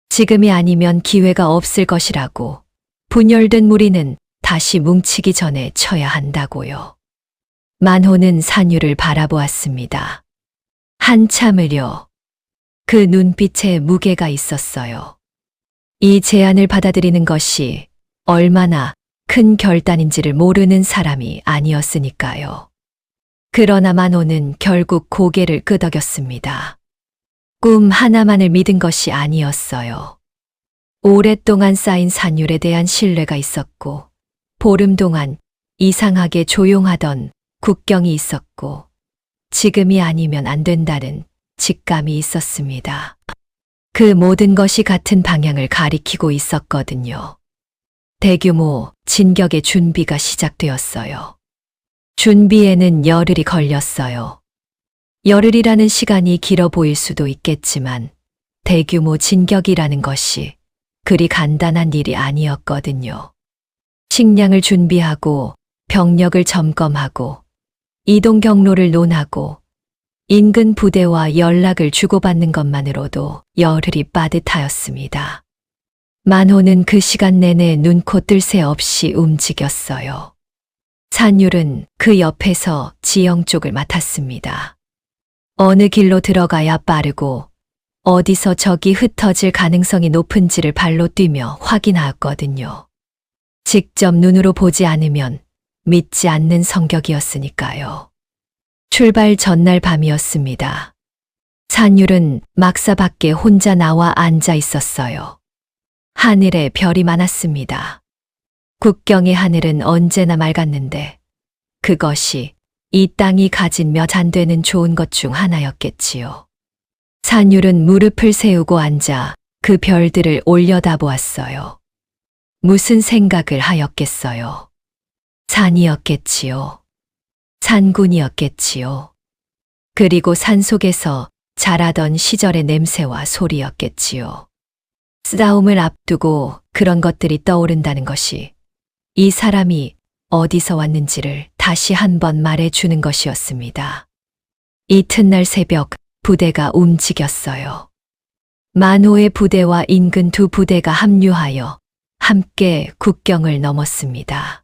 지금이 아니면 기회가 없을 것이라고 분열된 무리는 다시 뭉치기 전에 쳐야 한다고요. 만호는 산유를 바라보았습니다. 한참을요. 그 눈빛에 무게가 있었어요. 이 제안을 받아들이는 것이 얼마나 큰 결단인지를 모르는 사람이 아니었으니까요. 그러나 만호는 결국 고개를 끄덕였습니다. 꿈 하나만을 믿은 것이 아니었어요. 오랫동안 쌓인 산율에 대한 신뢰가 있었고, 보름 동안 이상하게 조용하던 국경이 있었고, 지금이 아니면 안 된다는 직감이 있었습니다. 그 모든 것이 같은 방향을 가리키고 있었거든요. 대규모 진격의 준비가 시작되었어요. 준비에는 열흘이 걸렸어요. 열흘이라는 시간이 길어 보일 수도 있겠지만 대규모 진격이라는 것이 그리 간단한 일이 아니었거든요. 식량을 준비하고 병력을 점검하고 이동 경로를 논하고 인근 부대와 연락을 주고받는 것만으로도 열흘이 빠듯하였습니다. 만호는 그 시간 내내 눈코 뜰 새 없이 움직였어요. 산율은 그 옆에서 지형 쪽을 맡았습니다. 어느 길로 들어가야 빠르고 어디서 적이 흩어질 가능성이 높은지를 발로 뛰며 확인하였거든요. 직접 눈으로 보지 않으면 믿지 않는 성격이었으니까요. 출발 전날 밤이었습니다. 산율은 막사 밖에 혼자 나와 앉아 있었어요. 하늘에 별이 많았습니다. 국경의 하늘은 언제나 맑았는데 그것이 이 땅이 가진 몇 안 되는 좋은 것 중 하나였겠지요. 산율은 무릎을 세우고 앉아 그 별들을 올려다보았어요. 무슨 생각을 하였겠어요? 산이었겠지요. 산군이었겠지요. 그리고 산속에서 자라던 시절의 냄새와 소리였겠지요. 싸움을 앞두고 그런 것들이 떠오른다는 것이 이 사람이 어디서 왔는지를 다시 한번 말해주는 것이었습니다. 이튿날 새벽 부대가 움직였어요. 만호의 부대와 인근 두 부대가 합류하여 함께 국경을 넘었습니다.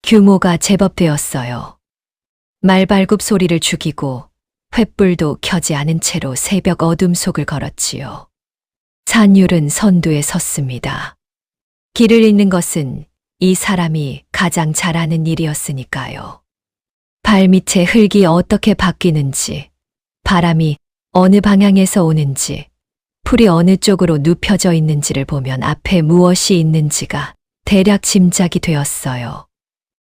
규모가 제법 되었어요. 말발굽 소리를 죽이고 횃불도 켜지 않은 채로 새벽 어둠 속을 걸었지요. 산율은 선두에 섰습니다. 길을 잃는 것은 이 사람이 가장 잘하는 일이었으니까요. 발밑에 흙이 어떻게 바뀌는지, 바람이 어느 방향에서 오는지, 풀이 어느 쪽으로 눕혀져 있는지를 보면 앞에 무엇이 있는지가 대략 짐작이 되었어요.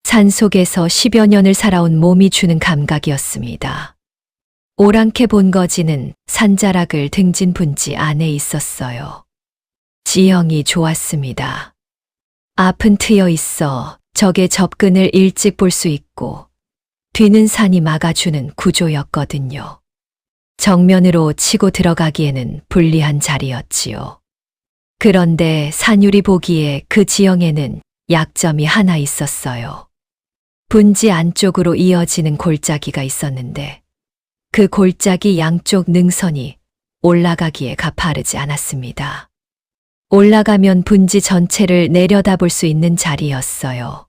산속에서 10여 년을 살아온 몸이 주는 감각이었습니다. 오랑캐 본거지는 산자락을 등진 분지 안에 있었어요. 지형이 좋았습니다. 앞은 트여 있어 적의 접근을 일찍 볼 수 있고 뒤는 산이 막아주는 구조였거든요. 정면으로 치고 들어가기에는 불리한 자리였지요. 그런데 산율이 보기에 그 지형에는 약점이 하나 있었어요. 분지 안쪽으로 이어지는 골짜기가 있었는데 그 골짜기 양쪽 능선이 올라가기에 가파르지 않았습니다. 올라가면 분지 전체를 내려다볼 수 있는 자리였어요.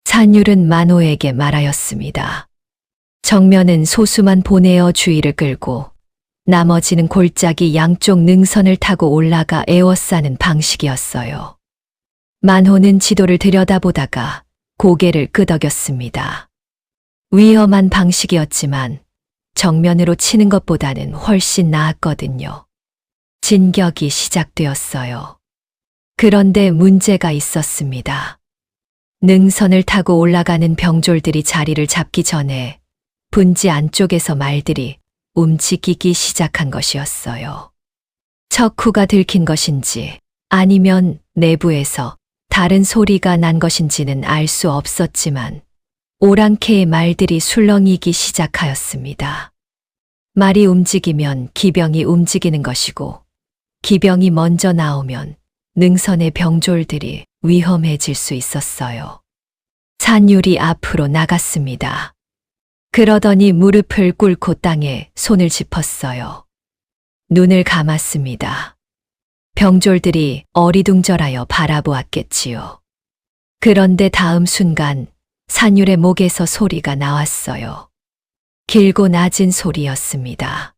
산율은 만호에게 말하였습니다. 정면은 소수만 보내어 주의를 끌고 나머지는 골짜기 양쪽 능선을 타고 올라가 에워싸는 방식이었어요. 만호는 지도를 들여다보다가 고개를 끄덕였습니다. 위험한 방식이었지만 정면으로 치는 것보다는 훨씬 나았거든요. 진격이 시작되었어요. 그런데 문제가 있었습니다. 능선을 타고 올라가는 병졸들이 자리를 잡기 전에 분지 안쪽에서 말들이 움직이기 시작한 것이었어요. 척후가 들킨 것인지 아니면 내부에서 다른 소리가 난 것인지는 알 수 없었지만 오랑캐의 말들이 술렁이기 시작하였습니다. 말이 움직이면 기병이 움직이는 것이고 기병이 먼저 나오면 능선의 병졸들이 위험해질 수 있었어요. 산율이 앞으로 나갔습니다. 그러더니 무릎을 꿇고 땅에 손을 짚었어요. 눈을 감았습니다. 병졸들이 어리둥절하여 바라보았겠지요. 그런데 다음 순간 산율의 목에서 소리가 나왔어요. 길고 낮은 소리였습니다.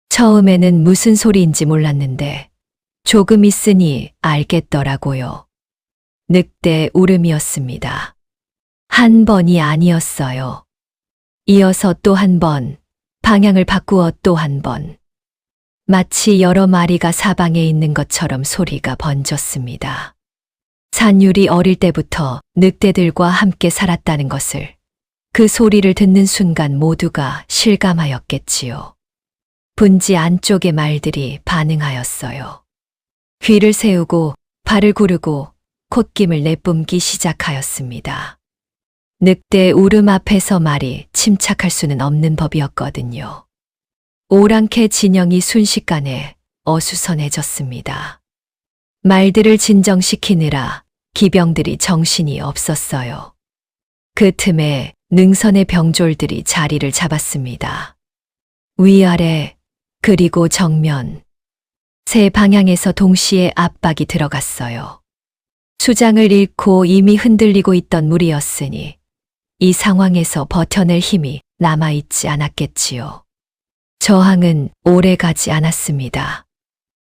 처음에는 무슨 소리인지 몰랐는데 조금 있으니 알겠더라고요. 늑대 울음이었습니다. 한 번이 아니었어요. 이어서 또 한 번, 방향을 바꾸어 또 한 번. 마치 여러 마리가 사방에 있는 것처럼 소리가 번졌습니다. 산율이 어릴 때부터 늑대들과 함께 살았다는 것을 그 소리를 듣는 순간 모두가 실감하였겠지요. 분지 안쪽의 말들이 반응하였어요. 귀를 세우고 발을 구르고 콧김을 내뿜기 시작하였습니다. 늑대 울음 앞에서 말이 침착할 수는 없는 법이었거든요. 오랑캐 진영이 순식간에 어수선해졌습니다. 말들을 진정시키느라 기병들이 정신이 없었어요. 그 틈에 능선의 병졸들이 자리를 잡았습니다. 위아래 그리고 정면 세 방향에서 동시에 압박이 들어갔어요. 수장을 잃고 이미 흔들리고 있던 무리였으니 이 상황에서 버텨낼 힘이 남아있지 않았겠지요. 저항은 오래 가지 않았습니다.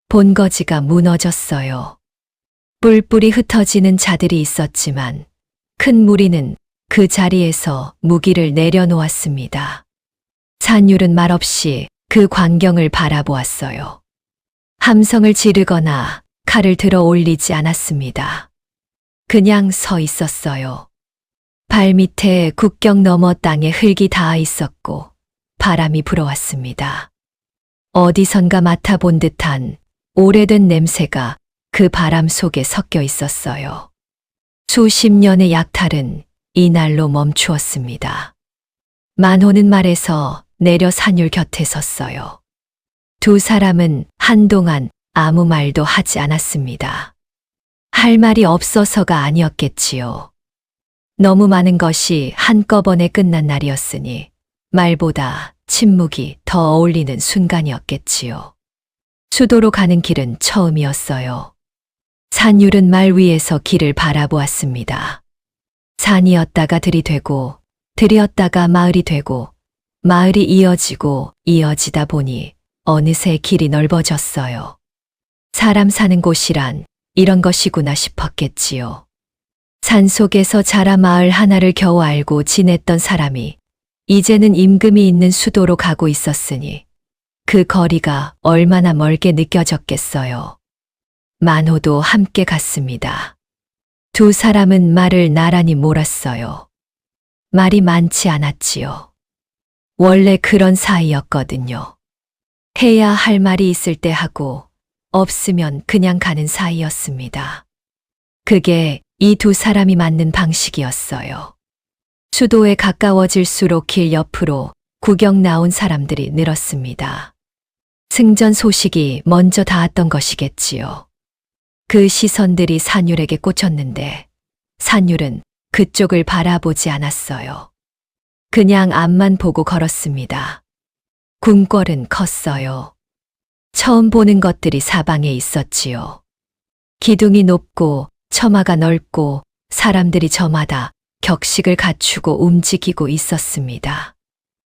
본거지가 무너졌어요. 뿔뿔이 흩어지는 자들이 있었지만 큰 무리는 그 자리에서 무기를 내려놓았습니다. 산율은 말없이 그 광경을 바라보았어요. 함성을 지르거나 칼을 들어 올리지 않았습니다. 그냥 서 있었어요. 발밑에 국경 너머 땅에 흙이 닿아 있었고 바람이 불어왔습니다. 어디선가 맡아본 듯한 오래된 냄새가 그 바람 속에 섞여 있었어요. 수십 년의 약탈은 이날로 멈추었습니다. 만호는 말에서 내려 산율 곁에 섰어요. 두 사람은 한동안 아무 말도 하지 않았습니다. 할 말이 없어서가 아니었겠지요. 너무 많은 것이 한꺼번에 끝난 날이었으니 말보다 침묵이 더 어울리는 순간이었겠지요. 수도로 가는 길은 처음이었어요. 산율은 말 위에서 길을 바라보았습니다. 산이었다가 들이 되고 들이었다가 마을이 되고 마을이 이어지고 이어지다 보니 어느새 길이 넓어졌어요. 사람 사는 곳이란 이런 것이구나 싶었겠지요. 산속에서 자라 마을 하나를 겨우 알고 지냈던 사람이 이제는 임금이 있는 수도로 가고 있었으니 그 거리가 얼마나 멀게 느껴졌겠어요. 만호도 함께 갔습니다. 두 사람은 말을 나란히 몰았어요. 말이 많지 않았지요. 원래 그런 사이였거든요. 해야 할 말이 있을 때 하고 없으면 그냥 가는 사이였습니다. 그게 이 두 사람이 맞는 방식이었어요. 수도에 가까워질수록 길 옆으로 구경 나온 사람들이 늘었습니다. 승전 소식이 먼저 닿았던 것이겠지요. 그 시선들이 산율에게 꽂혔는데 산율은 그쪽을 바라보지 않았어요. 그냥 앞만 보고 걸었습니다. 궁궐은 컸어요. 처음 보는 것들이 사방에 있었지요. 기둥이 높고 처마가 넓고 사람들이 저마다 격식을 갖추고 움직이고 있었습니다.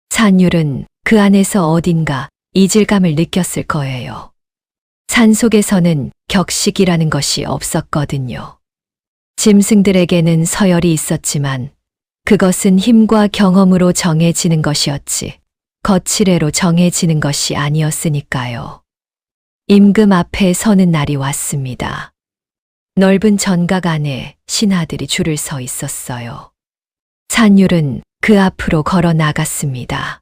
산율은 그 안에서 어딘가 이질감을 느꼈을 거예요. 산속에서는 격식이라는 것이 없었거든요. 짐승들에게는 서열이 있었지만 그것은 힘과 경험으로 정해지는 것이었지 거칠애로 정해지는 것이 아니었으니까요. 임금 앞에 서는 날이 왔습니다. 넓은 전각 안에 신하들이 줄을 서 있었어요. 산율은 그 앞으로 걸어 나갔습니다.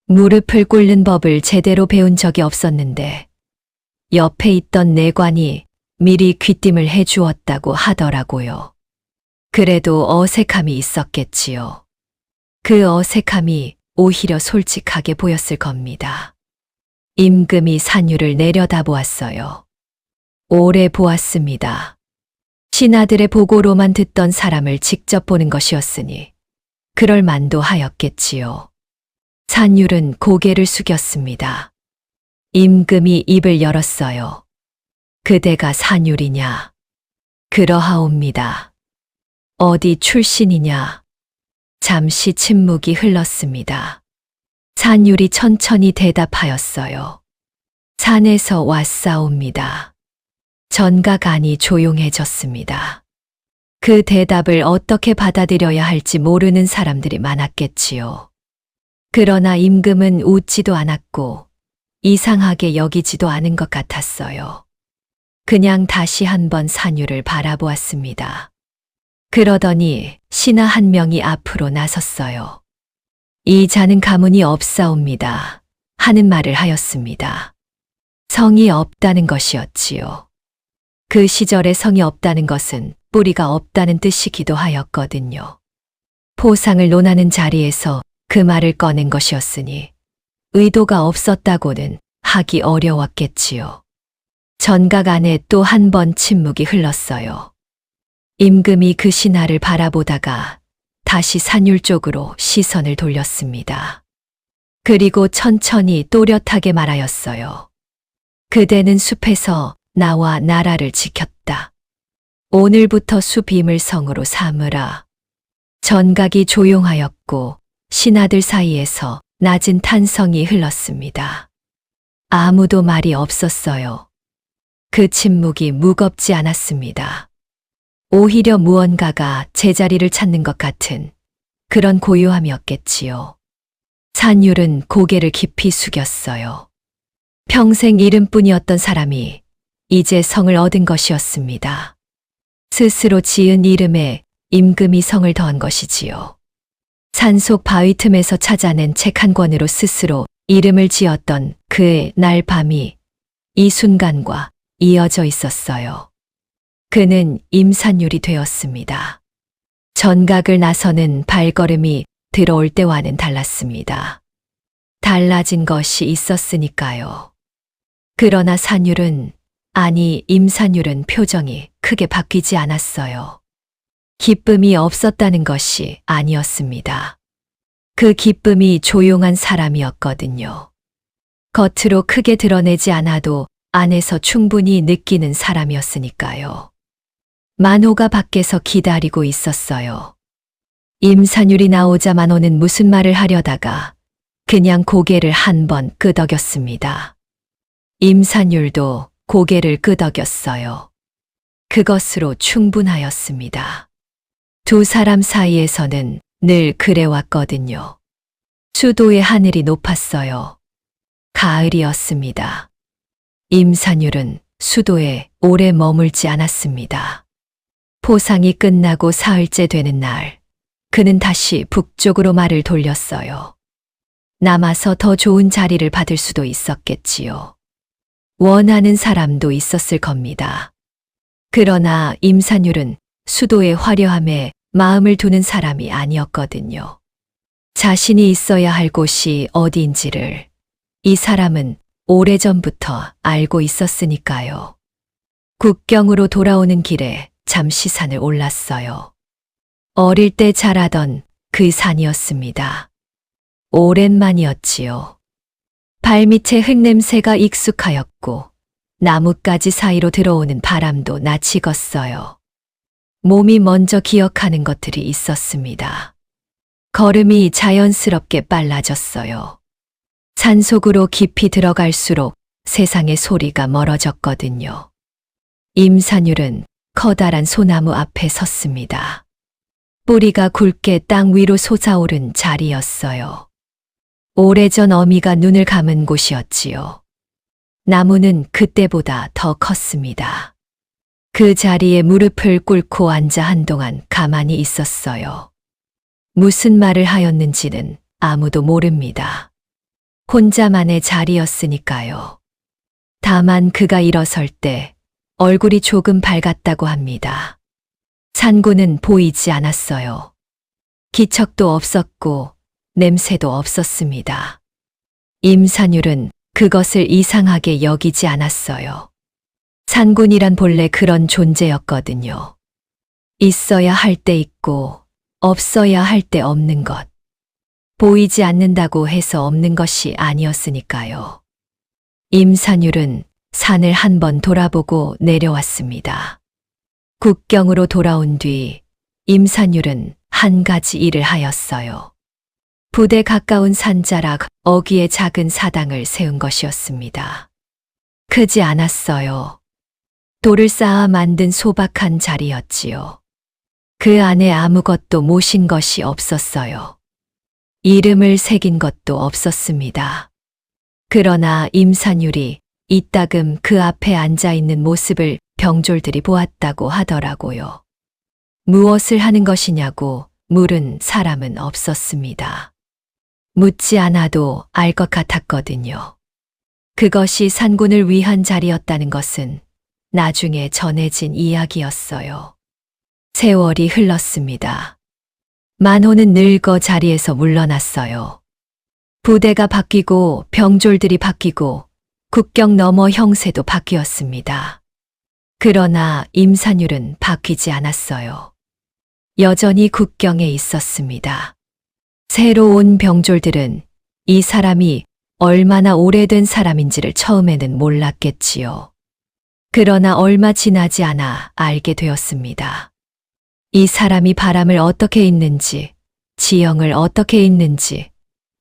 무릎을 꿇는 법을 제대로 배운 적이 없었는데 옆에 있던 내관이 미리 귀띔을 해주었다고 하더라고요. 그래도 어색함이 있었겠지요. 그 어색함이 오히려 솔직하게 보였을 겁니다. 임금이 산율을 내려다보았어요. 오래 보았습니다. 신하들의 보고로만 듣던 사람을 직접 보는 것이었으니 그럴 만도 하였겠지요. 산율은 고개를 숙였습니다. 임금이 입을 열었어요. 그대가 산율이냐? 그러하옵니다. 어디 출신이냐? 잠시 침묵이 흘렀습니다. 산율이 천천히 대답하였어요. 산에서 왔사옵니다. 전가간이 조용해졌습니다. 그 대답을 어떻게 받아들여야 할지 모르는 사람들이 많았겠지요. 그러나 임금은 웃지도 않았고 이상하게 여기지도 않은 것 같았어요. 그냥 다시 한번 산유를 바라보았습니다. 그러더니 신하 한 명이 앞으로 나섰어요. 이 자는 가문이 없사옵니다. 하는 말을 하였습니다. 성이 없다는 것이었지요. 그 시절에 성이 없다는 것은 뿌리가 없다는 뜻이기도 하였거든요. 포상을 논하는 자리에서 그 말을 꺼낸 것이었으니 의도가 없었다고는 하기 어려웠겠지요. 전각 안에 또 한 번 침묵이 흘렀어요. 임금이 그 신하를 바라보다가 다시 산율 쪽으로 시선을 돌렸습니다. 그리고 천천히 또렷하게 말하였어요. 그대는 숲에서 나와 나라를 지켰다. 오늘부터 숲임을 성으로 삼으라. 전각이 조용하였고 신하들 사이에서 낮은 탄성이 흘렀습니다. 아무도 말이 없었어요. 그 침묵이 무겁지 않았습니다. 오히려 무언가가 제자리를 찾는 것 같은 그런 고요함이었겠지요. 산율은 고개를 깊이 숙였어요. 평생 이름뿐이었던 사람이 이제 성을 얻은 것이었습니다. 스스로 지은 이름에 임금이 성을 더한 것이지요. 산속 바위 틈에서 찾아낸 책 한 권으로 스스로 이름을 지었던 그의 날 밤이 이 순간과 이어져 있었어요. 그는 임산율이 되었습니다. 전각을 나서는 발걸음이 들어올 때와는 달랐습니다. 달라진 것이 있었으니까요. 그러나 산율은, 아니 임산율은 표정이 크게 바뀌지 않았어요. 기쁨이 없었다는 것이 아니었습니다. 그 기쁨이 조용한 사람이었거든요. 겉으로 크게 드러내지 않아도 안에서 충분히 느끼는 사람이었으니까요. 만호가 밖에서 기다리고 있었어요. 임산율이 나오자 만호는 무슨 말을 하려다가 그냥 고개를 한 번 끄덕였습니다. 임산율도 고개를 끄덕였어요. 그것으로 충분하였습니다. 두 사람 사이에서는 늘 그래왔거든요. 수도의 하늘이 높았어요. 가을이었습니다. 임산율은 수도에 오래 머물지 않았습니다. 포상이 끝나고 사흘째 되는 날, 그는 다시 북쪽으로 말을 돌렸어요. 남아서 더 좋은 자리를 받을 수도 있었겠지요. 원하는 사람도 있었을 겁니다. 그러나 임산율은 수도의 화려함에 마음을 두는 사람이 아니었거든요. 자신이 있어야 할 곳이 어디인지를 이 사람은 오래전부터 알고 있었으니까요. 국경으로 돌아오는 길에 잠시 산을 올랐어요. 어릴 때 자라던 그 산이었습니다. 오랜만이었지요. 발밑에 흙냄새가 익숙하였고 나뭇가지 사이로 들어오는 바람도 낯이 익었어요. 몸이 먼저 기억하는 것들이 있었습니다. 걸음이 자연스럽게 빨라졌어요. 산속으로 깊이 들어갈수록 세상의 소리가 멀어졌거든요. 임산율은 커다란 소나무 앞에 섰습니다. 뿌리가 굵게 땅 위로 솟아오른 자리였어요. 오래전 어미가 눈을 감은 곳이었지요. 나무는 그때보다 더 컸습니다. 그 자리에 무릎을 꿇고 앉아 한동안 가만히 있었어요. 무슨 말을 하였는지는 아무도 모릅니다. 혼자만의 자리였으니까요. 다만 그가 일어설 때 얼굴이 조금 밝았다고 합니다. 산구는 보이지 않았어요. 기척도 없었고 냄새도 없었습니다. 임산율은 그것을 이상하게 여기지 않았어요. 산군이란 본래 그런 존재였거든요. 있어야 할 때 있고 없어야 할 때 없는 것. 보이지 않는다고 해서 없는 것이 아니었으니까요. 임산율은 산을 한 번 돌아보고 내려왔습니다. 국경으로 돌아온 뒤 임산율은 한 가지 일을 하였어요. 부대 가까운 산자락 어귀에 작은 사당을 세운 것이었습니다. 크지 않았어요. 돌을 쌓아 만든 소박한 자리였지요. 그 안에 아무것도 모신 것이 없었어요. 이름을 새긴 것도 없었습니다. 그러나 임산율이 이따금 그 앞에 앉아 있는 모습을 병졸들이 보았다고 하더라고요. 무엇을 하는 것이냐고 물은 사람은 없었습니다. 묻지 않아도 알 것 같았거든요. 그것이 산군을 위한 자리였다는 것은 나중에 전해진 이야기였어요. 세월이 흘렀습니다. 만호는 늙어 자리에서 물러났어요. 부대가 바뀌고 병졸들이 바뀌고 국경 너머 형세도 바뀌었습니다. 그러나 임산율은 바뀌지 않았어요. 여전히 국경에 있었습니다. 새로 온 병졸들은 이 사람이 얼마나 오래된 사람인지를 처음에는 몰랐겠지요. 그러나 얼마 지나지 않아 알게 되었습니다. 이 사람이 바람을 어떻게 잇는지, 지형을 어떻게 잇는지,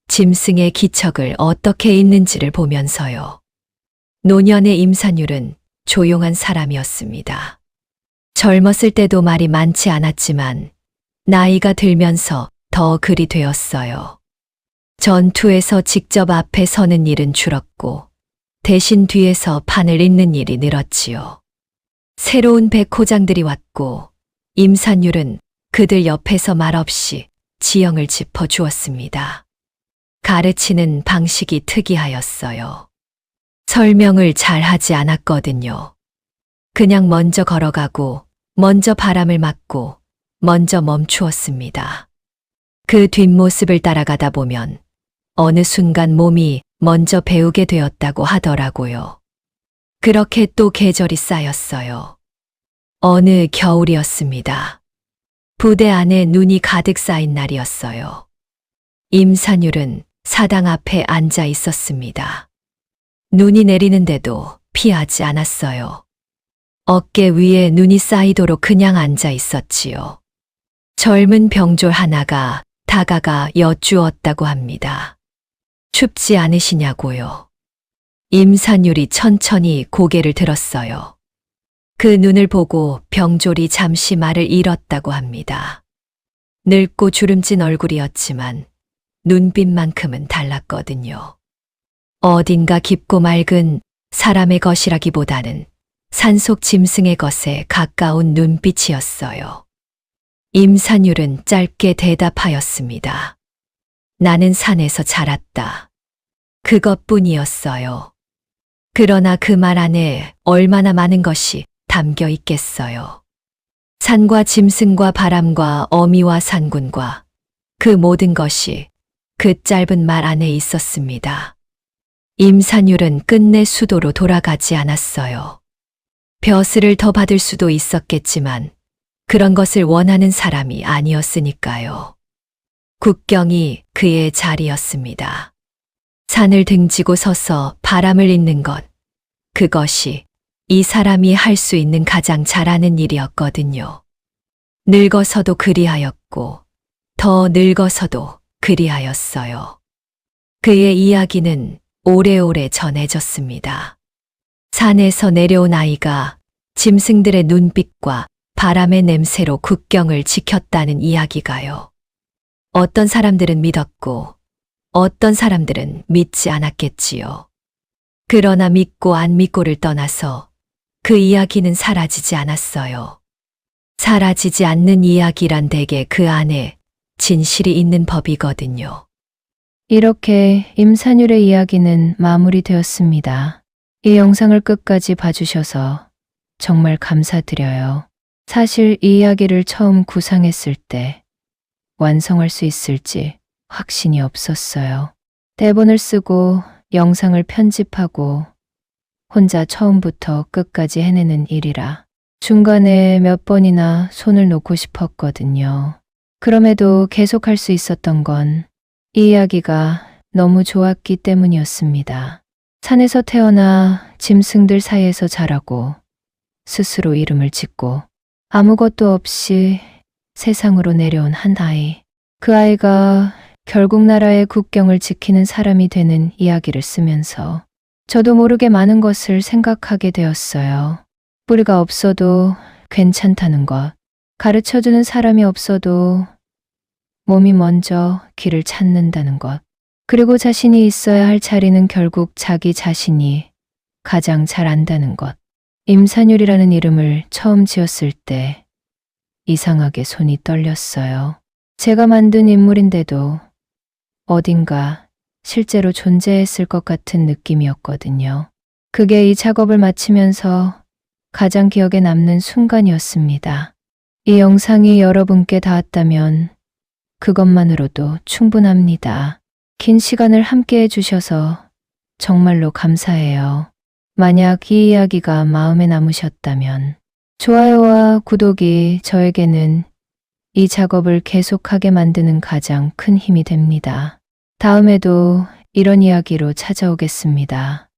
짐승의 기척을 어떻게 잇는지를 보면서요. 노년의 임산율은 조용한 사람이었습니다. 젊었을 때도 말이 많지 않았지만 나이가 들면서 더 그리 되었어요. 전투에서 직접 앞에 서는 일은 줄었고 대신 뒤에서 판을 잇는 일이 늘었지요. 새로운 백호장들이 왔고 임산율은 그들 옆에서 말없이 지형을 짚어 주었습니다. 가르치는 방식이 특이하였어요. 설명을 잘 하지 않았거든요. 그냥 먼저 걸어가고, 먼저 바람을 맞고, 먼저 멈추었습니다. 그 뒷모습을 따라가다 보면 어느 순간 몸이 먼저 배우게 되었다고 하더라고요. 그렇게 또 계절이 쌓였어요. 어느 겨울이었습니다. 부대 안에 눈이 가득 쌓인 날이었어요. 임산율은 사당 앞에 앉아 있었습니다. 눈이 내리는데도 피하지 않았어요. 어깨 위에 눈이 쌓이도록 그냥 앉아 있었지요. 젊은 병졸 하나가 다가가 여쭈었다고 합니다. 춥지 않으시냐고요. 임산율이 천천히 고개를 들었어요. 그 눈을 보고 병졸이 잠시 말을 잃었다고 합니다. 늙고 주름진 얼굴이었지만 눈빛만큼은 달랐거든요. 어딘가 깊고 맑은 사람의 것이라기보다는 산속 짐승의 것에 가까운 눈빛이었어요. 임산율은 짧게 대답하였습니다. 나는 산에서 자랐다. 그것뿐이었어요. 그러나 그 말 안에 얼마나 많은 것이 담겨 있겠어요. 산과 짐승과 바람과 어미와 산군과 그 모든 것이 그 짧은 말 안에 있었습니다. 임산율은 끝내 수도로 돌아가지 않았어요. 벼슬을 더 받을 수도 있었겠지만 그런 것을 원하는 사람이 아니었으니까요. 국경이 그의 자리였습니다. 산을 등지고 서서 바람을 잇는 것, 그것이 이 사람이 할 수 있는 가장 잘하는 일이었거든요. 늙어서도 그리하였고 더 늙어서도 그리하였어요. 그의 이야기는 오래오래 전해졌습니다. 산에서 내려온 아이가 짐승들의 눈빛과 바람의 냄새로 국경을 지켰다는 이야기가요. 어떤 사람들은 믿었고 어떤 사람들은 믿지 않았겠지요. 그러나 믿고 안 믿고를 떠나서 그 이야기는 사라지지 않았어요. 사라지지 않는 이야기란 대개 그 안에 진실이 있는 법이거든요. 이렇게 임산율의 이야기는 마무리되었습니다. 이 영상을 끝까지 봐주셔서 정말 감사드려요. 사실 이 이야기를 처음 구상했을 때 완성할 수 있을지 확신이 없었어요. 대본을 쓰고 영상을 편집하고 혼자 처음부터 끝까지 해내는 일이라 중간에 몇 번이나 손을 놓고 싶었거든요. 그럼에도 계속할 수 있었던 건 이 이야기가 너무 좋았기 때문이었습니다. 산에서 태어나 짐승들 사이에서 자라고 스스로 이름을 짓고 아무것도 없이 세상으로 내려온 한 아이. 그 아이가 결국 나라의 국경을 지키는 사람이 되는 이야기를 쓰면서 저도 모르게 많은 것을 생각하게 되었어요. 뿌리가 없어도 괜찮다는 것, 가르쳐주는 사람이 없어도 몸이 먼저 길을 찾는다는 것, 그리고 자신이 있어야 할 자리는 결국 자기 자신이 가장 잘 안다는 것. 임산율이라는 이름을 처음 지었을 때 이상하게 손이 떨렸어요. 제가 만든 인물인데도 어딘가 실제로 존재했을 것 같은 느낌이었거든요. 그게 이 작업을 마치면서 가장 기억에 남는 순간이었습니다. 이 영상이 여러분께 닿았다면 그것만으로도 충분합니다. 긴 시간을 함께 해주셔서 정말로 감사해요. 만약 이 이야기가 마음에 남으셨다면 좋아요와 구독이 저에게는 이 작업을 계속하게 만드는 가장 큰 힘이 됩니다. 다음에도 이런 이야기로 찾아오겠습니다.